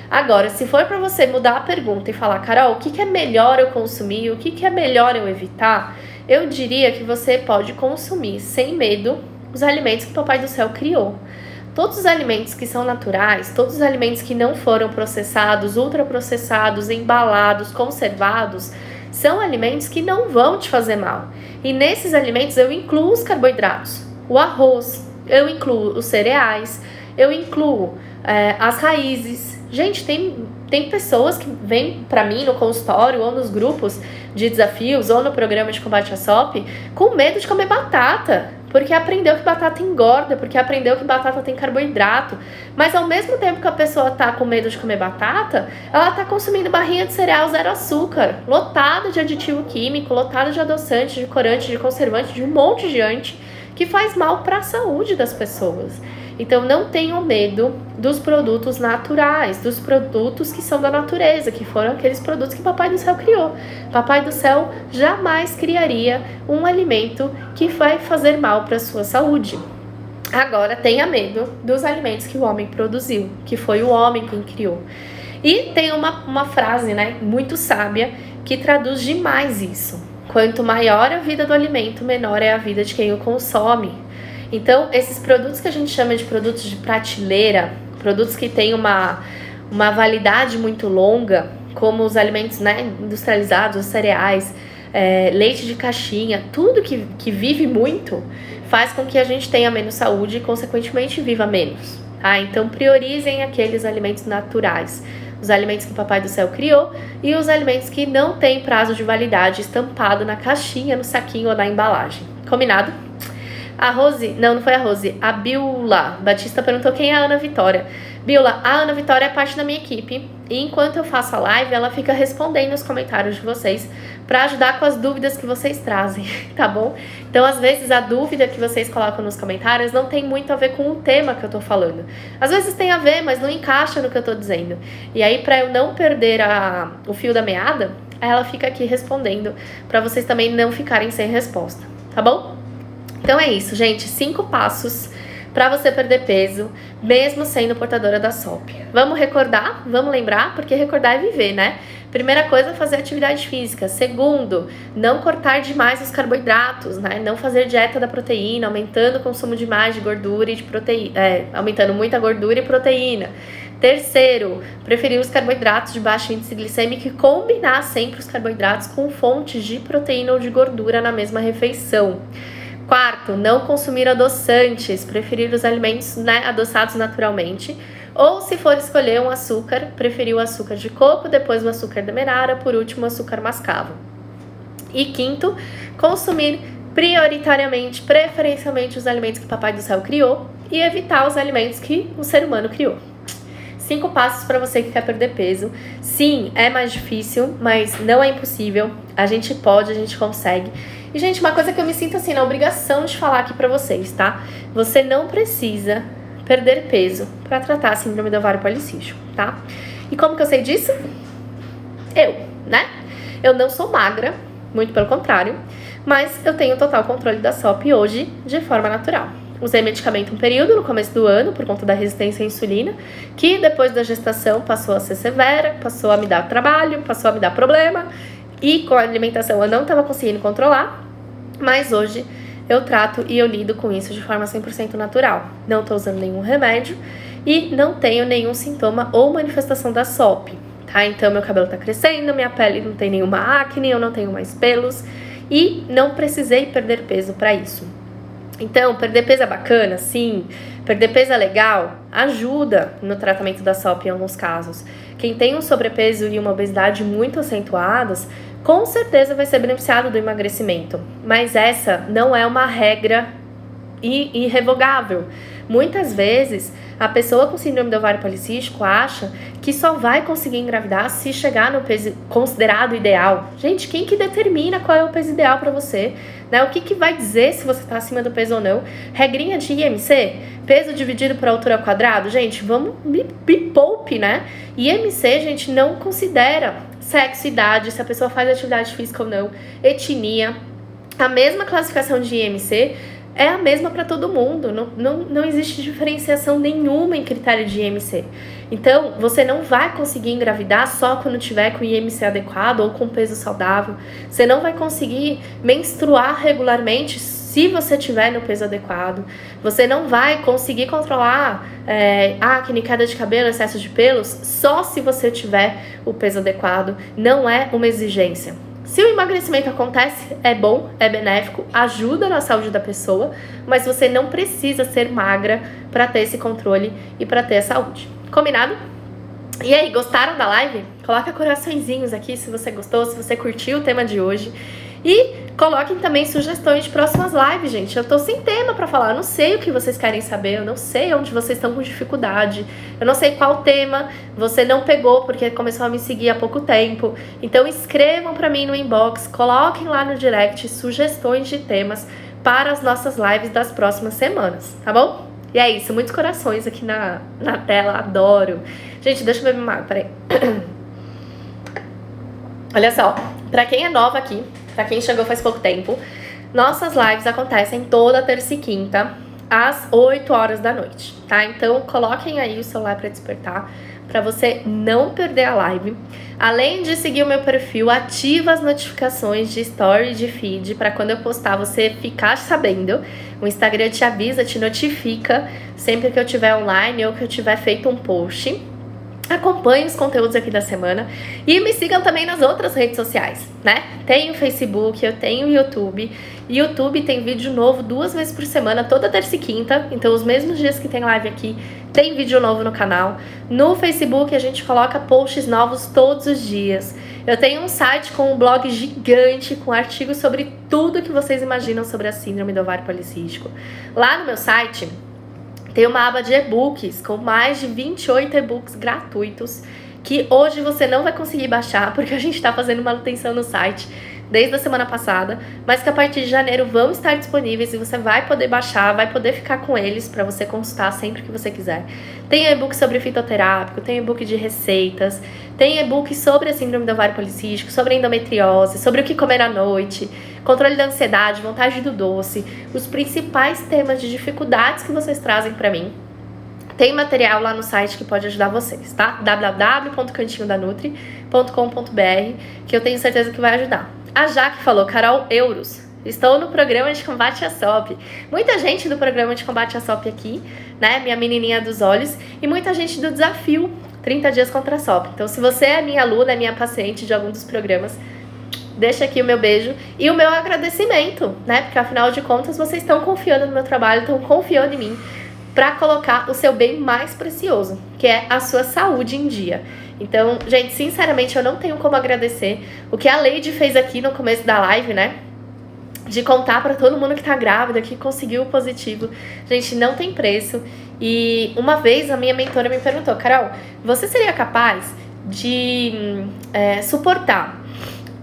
[SPEAKER 1] Agora, se for para você mudar a pergunta e falar, Carol, o que é melhor eu consumir, o que é melhor eu evitar, eu diria que você pode consumir sem medo os alimentos que o Papai do Céu criou. Todos os alimentos que são naturais, todos os alimentos que não foram processados, ultraprocessados, embalados, conservados, são alimentos que não vão te fazer mal. E nesses alimentos eu incluo os carboidratos, o arroz, eu incluo os cereais, eu incluo as raízes. Gente, tem pessoas que vêm para mim no consultório ou nos grupos de desafios ou no programa de combate à SOP com medo de comer batata. Porque aprendeu que batata engorda, porque aprendeu que batata tem carboidrato. Mas ao mesmo tempo que a pessoa tá com medo de comer batata, ela tá consumindo barrinha de cereal zero açúcar, lotada de aditivo químico, lotada de adoçante, de corante, de conservante, de um monte de ante, que faz mal para a saúde das pessoas. Então não tenham medo dos produtos naturais, dos produtos que são da natureza, que foram aqueles produtos que o Papai do Céu criou. Papai do Céu jamais criaria um alimento que vai fazer mal para a sua saúde. Agora tenha medo dos alimentos que o homem produziu, que foi o homem quem criou. E tem uma frase, né, muito sábia que traduz demais isso. Quanto maior a vida do alimento, menor é a vida de quem o consome. Então, esses produtos que a gente chama de produtos de prateleira, produtos que têm uma validade muito longa, como os alimentos, né, industrializados, os cereais, leite de caixinha, tudo que vive muito faz com que a gente tenha menos saúde e, consequentemente, viva menos. Tá? Então, priorizem aqueles alimentos naturais, os alimentos que o Papai do Céu criou e os alimentos que não têm prazo de validade estampado na caixinha, no saquinho ou na embalagem. Combinado? A Rose, não foi a Rose, a Biola Batista perguntou quem é a Ana Vitória. Biola, a Ana Vitória é parte da minha equipe e enquanto eu faço a live, ela fica respondendo os comentários de vocês para ajudar com as dúvidas que vocês trazem, tá bom? Então, às vezes, a dúvida que vocês colocam nos comentários não tem muito a ver com o tema que eu tô falando. Às vezes tem a ver, mas não encaixa no que eu tô dizendo. E aí, para eu não perder o fio da meada, ela fica aqui respondendo para vocês também não ficarem sem resposta, tá bom? Então é isso, gente. 5 passos para você perder peso, mesmo sendo portadora da SOP. Vamos recordar? Vamos lembrar? Porque recordar é viver, né? Primeira coisa, fazer atividade física. Segundo, não cortar demais os carboidratos, né? Não fazer dieta da proteína, aumentando o consumo demais de gordura e de proteína, aumentando muita gordura e proteína. Terceiro, preferir os carboidratos de baixo índice glicêmico e combinar sempre os carboidratos com fontes de proteína ou de gordura na mesma refeição. Quarto, não consumir adoçantes, preferir os alimentos, né, adoçados naturalmente. Ou, se for escolher um açúcar, preferir o açúcar de coco, depois o açúcar demerara, por último o açúcar mascavo. E quinto, consumir prioritariamente, preferencialmente os alimentos que o Papai do Céu criou e evitar os alimentos que o ser humano criou. 5 passos para você que quer perder peso. Sim, é mais difícil, mas não é impossível. A gente pode, a gente consegue. E, gente, uma coisa que eu me sinto assim, na obrigação de falar aqui pra vocês, tá? Você não precisa perder peso pra tratar a síndrome do ovário policístico, tá? E como que eu sei disso? Né? Eu não sou magra, muito pelo contrário, mas eu tenho total controle da SOP hoje de forma natural. Usei medicamento um período no começo do ano por conta da resistência à insulina, que depois da gestação passou a ser severa, passou a me dar trabalho, passou a me dar problema, e com a alimentação eu não estava conseguindo controlar, mas hoje eu trato e eu lido com isso de forma 100% natural. Não estou usando nenhum remédio e não tenho nenhum sintoma ou manifestação da SOP, tá? Então meu cabelo tá crescendo, minha pele não tem nenhuma acne, eu não tenho mais pelos e não precisei perder peso para isso. Então, perder peso é bacana? Sim. Perder peso é legal? Ajuda no tratamento da SOP em alguns casos. Quem tem um sobrepeso e uma obesidade muito acentuadas, com certeza vai ser beneficiado do emagrecimento. Mas essa não é uma regra irrevogável. Muitas vezes, a pessoa com síndrome do ovário policístico acha que só vai conseguir engravidar se chegar no peso considerado ideal. Gente, quem que determina qual é o peso ideal para você? Né? O que vai dizer se você está acima do peso ou não? Regrinha de IMC? Peso dividido por altura ao quadrado? Gente, vamos me poupe, né? IMC, gente, não considera sexo, idade, se a pessoa faz atividade física ou não, etnia. A mesma classificação de IMC é a mesma para todo mundo, não existe diferenciação nenhuma em critério de IMC. Então, você não vai conseguir engravidar só quando tiver com IMC adequado ou com peso saudável. Você não vai conseguir menstruar regularmente se você tiver no peso adequado. Você não vai conseguir controlar acne, queda de cabelo, excesso de pelos só se você tiver o peso adequado. Não é uma exigência. Se o emagrecimento acontece, é bom, é benéfico, ajuda na saúde da pessoa, mas você não precisa ser magra para ter esse controle e para ter a saúde. Combinado? E aí, gostaram da live? Coloca coraçõezinhos aqui se você gostou, se você curtiu o tema de hoje. E coloquem também sugestões de próximas lives, gente. Eu tô sem tema pra falar, eu não sei o que vocês querem saber, eu não sei onde vocês estão com dificuldade, eu não sei qual tema você não pegou porque começou a me seguir há pouco tempo. Então escrevam pra mim no inbox, coloquem lá no direct sugestões de temas para as nossas lives das próximas semanas, tá bom? E é isso, muitos corações aqui na tela, adoro. Gente, deixa eu beber uma água, peraí. Olha só, pra quem é nova aqui, pra quem chegou faz pouco tempo, nossas lives acontecem toda terça e quinta, às 8 horas da noite, tá? Então, coloquem aí o celular pra despertar, pra você não perder a live. Além de seguir o meu perfil, ativa as notificações de story e de feed, pra quando eu postar você ficar sabendo. O Instagram te avisa, te notifica sempre que eu tiver online ou que eu tiver feito um post. Acompanhe os conteúdos aqui da semana e me sigam também nas outras redes sociais, né? Tem o Facebook, eu tenho o YouTube. YouTube tem vídeo novo 2 vezes por semana, toda terça e quinta. Então, os mesmos dias que tem live aqui, tem vídeo novo no canal. No Facebook, a gente coloca posts novos todos os dias. Eu tenho um site com um blog gigante, com artigos sobre tudo que vocês imaginam sobre a síndrome do ovário policístico. Lá no meu site tem uma aba de e-books com mais de 28 e-books gratuitos que hoje você não vai conseguir baixar porque a gente está fazendo manutenção no site desde a semana passada, mas que a partir de janeiro vão estar disponíveis e você vai poder baixar, vai poder ficar com eles para você consultar sempre que você quiser. Tem e-book sobre fitoterápico, tem e-book de receitas, tem e-book sobre a síndrome do ovário policístico, sobre endometriose, sobre o que comer à noite, controle da ansiedade, vontade do doce, os principais temas de dificuldades que vocês trazem para mim. Tem material lá no site que pode ajudar vocês, tá? www.cantinhodanutri.com.br, que eu tenho certeza que vai ajudar. A Jaque falou, Carol, euros. Estou no programa de combate à SOP. Muita gente do programa de combate à SOP aqui, né? Minha menininha dos olhos. E muita gente do desafio 30 dias contra a SOP. Então, se você é minha aluna, é minha paciente de algum dos programas, deixa aqui o meu beijo e o meu agradecimento, né? Porque afinal de contas, vocês estão confiando no meu trabalho, estão confiando em mim para colocar o seu bem mais precioso, que é a sua saúde em dia. Então, gente, sinceramente, eu não tenho como agradecer o que a Leide fez aqui no começo da live, né? De contar para todo mundo que tá grávida, que conseguiu o positivo. Gente, não tem preço. E uma vez a minha mentora me perguntou, Carol, você seria capaz de suportar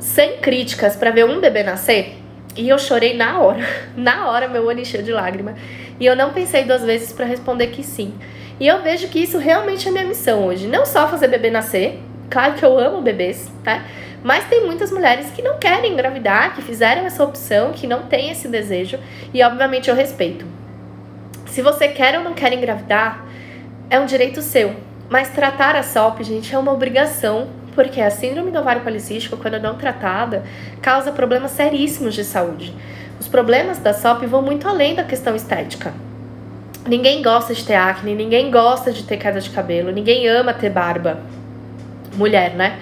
[SPEAKER 1] 100 críticas para ver um bebê nascer? E eu chorei na hora. Na hora, meu olho encheu de lágrima. E eu não pensei 2 vezes para responder que sim. E eu vejo que isso realmente é minha missão hoje. Não só fazer bebê nascer. Claro que eu amo bebês, tá? Mas tem muitas mulheres que não querem engravidar, que fizeram essa opção, que não têm esse desejo. E obviamente eu respeito. Se você quer ou não quer engravidar, é um direito seu. Mas tratar a SOP, gente, é uma obrigação. Porque a síndrome do ovário policístico, quando não tratada, causa problemas seríssimos de saúde. Os problemas da SOP vão muito além da questão estética. Ninguém gosta de ter acne, ninguém gosta de ter queda de cabelo, ninguém ama ter barba. Mulher, né?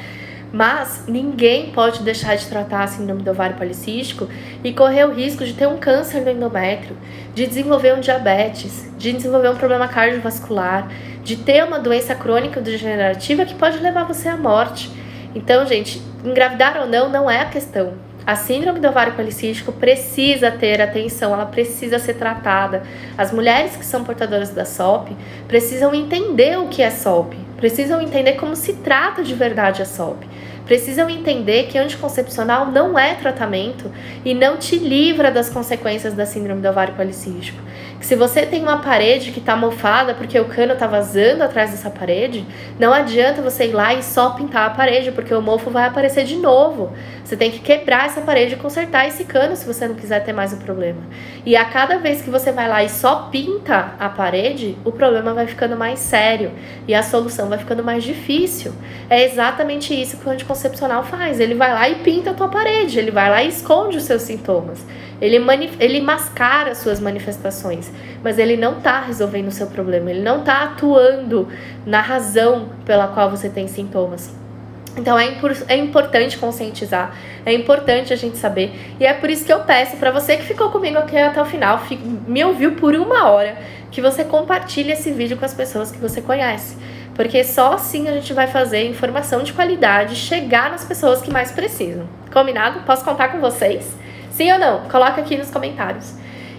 [SPEAKER 1] Mas ninguém pode deixar de tratar a síndrome do ovário policístico e correr o risco de ter um câncer no endométrio, de desenvolver um diabetes, de desenvolver um problema cardiovascular, de ter uma doença crônica degenerativa que pode levar você à morte. Então, gente, engravidar ou não é a questão. A síndrome do ovário policístico precisa ter atenção, ela precisa ser tratada. As mulheres que são portadoras da SOP precisam entender o que é SOP, precisam entender como se trata de verdade a SOP. Precisam entender que anticoncepcional não é tratamento e não te livra das consequências da síndrome do ovário policístico. Que se você tem uma parede que está mofada porque o cano está vazando atrás dessa parede, não adianta você ir lá e só pintar a parede, porque o mofo vai aparecer de novo. Você tem que quebrar essa parede e consertar esse cano se você não quiser ter mais o problema. E a cada vez que você vai lá e só pinta a parede, o problema vai ficando mais sério e a solução vai ficando mais difícil. É exatamente isso que o anticoncepcional faz. Ele vai lá e pinta a tua parede, ele vai lá e esconde os seus sintomas. Ele mascara as suas manifestações, mas ele não está resolvendo o seu problema, ele não está atuando na razão pela qual você tem sintomas. Então é importante conscientizar, é importante a gente saber, e é por isso que eu peço para você que ficou comigo aqui até o final, me ouviu por 1 hora, que você compartilhe esse vídeo com as pessoas que você conhece. Porque só assim a gente vai fazer informação de qualidade chegar nas pessoas que mais precisam. Combinado? Posso contar com vocês? Sim ou não? Coloca aqui nos comentários.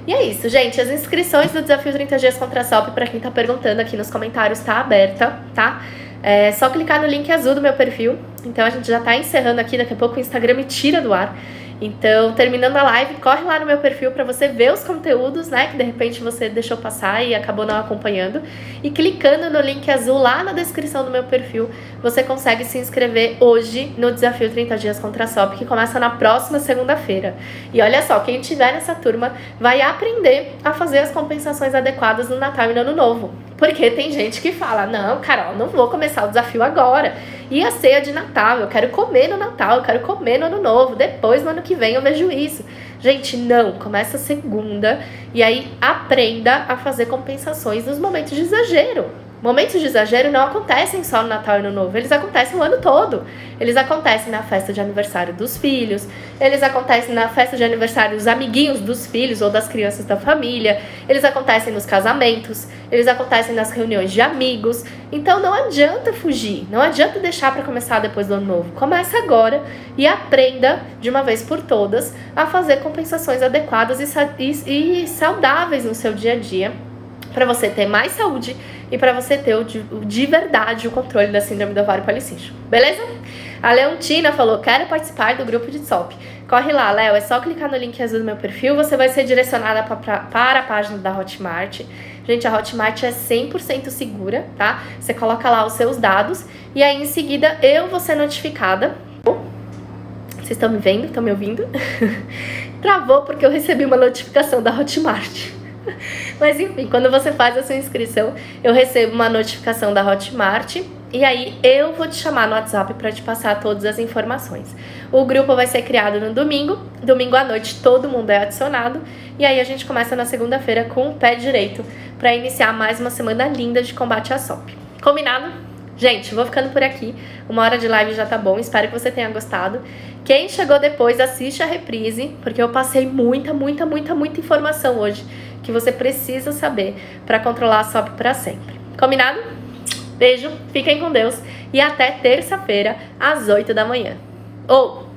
[SPEAKER 1] E é isso, gente. As inscrições do Desafio 30 Dias contra a SOP, pra quem tá perguntando aqui nos comentários, tá aberta, tá? É só clicar no link azul do meu perfil. Então a gente já tá encerrando aqui, daqui a pouco o Instagram me tira do ar. Então, terminando a live, corre lá no meu perfil para você ver os conteúdos, né, que de repente você deixou passar e acabou não acompanhando. E clicando no link azul lá na descrição do meu perfil, você consegue se inscrever hoje no Desafio 30 Dias contra a SOP, que começa na próxima segunda-feira. E olha só, quem estiver nessa turma vai aprender a fazer as compensações adequadas no Natal e no Ano Novo. Porque tem gente que fala, não, Carol, não vou começar o desafio agora. E a ceia de Natal, eu quero comer no Natal, eu quero comer no Ano Novo, depois no ano que vem eu vejo isso. Gente, não, começa segunda e aí aprenda a fazer compensações nos momentos de exagero. Momentos de exagero não acontecem só no Natal e no Novo, eles acontecem o ano todo. Eles acontecem na festa de aniversário dos filhos, eles acontecem na festa de aniversário dos amiguinhos dos filhos ou das crianças da família, eles acontecem nos casamentos, eles acontecem nas reuniões de amigos. Então não adianta fugir, não adianta deixar para começar depois do ano novo. Começa agora e aprenda de uma vez por todas a fazer compensações adequadas e saudáveis no seu dia a dia, para você ter mais saúde e para você ter de verdade o controle da síndrome do ovário policístico, beleza? A Leontina falou, quero participar do grupo de SOP. Corre lá, Léo, é só clicar no link azul do meu perfil, você vai ser direcionada para a página da Hotmart. Gente, a Hotmart é 100% segura, tá? Você coloca lá os seus dados e aí em seguida eu vou ser notificada. Vocês estão me vendo? Estão me ouvindo? Travou porque eu recebi uma notificação da Hotmart. Mas enfim, quando você faz a sua inscrição, eu recebo uma notificação da Hotmart e aí eu vou te chamar no WhatsApp para te passar todas as informações. O grupo vai ser criado no domingo à noite todo mundo é adicionado e aí a gente começa na segunda-feira com o pé direito para iniciar mais uma semana linda de combate à SOP. Combinado? Gente, vou ficando por aqui. 1 hora de live já tá bom, espero que você tenha gostado. Quem chegou depois, assiste a reprise, porque eu passei muita informação hoje que você precisa saber para controlar a SOP para sempre. Combinado? Beijo, fiquem com Deus e até terça-feira às 8 da manhã. Ou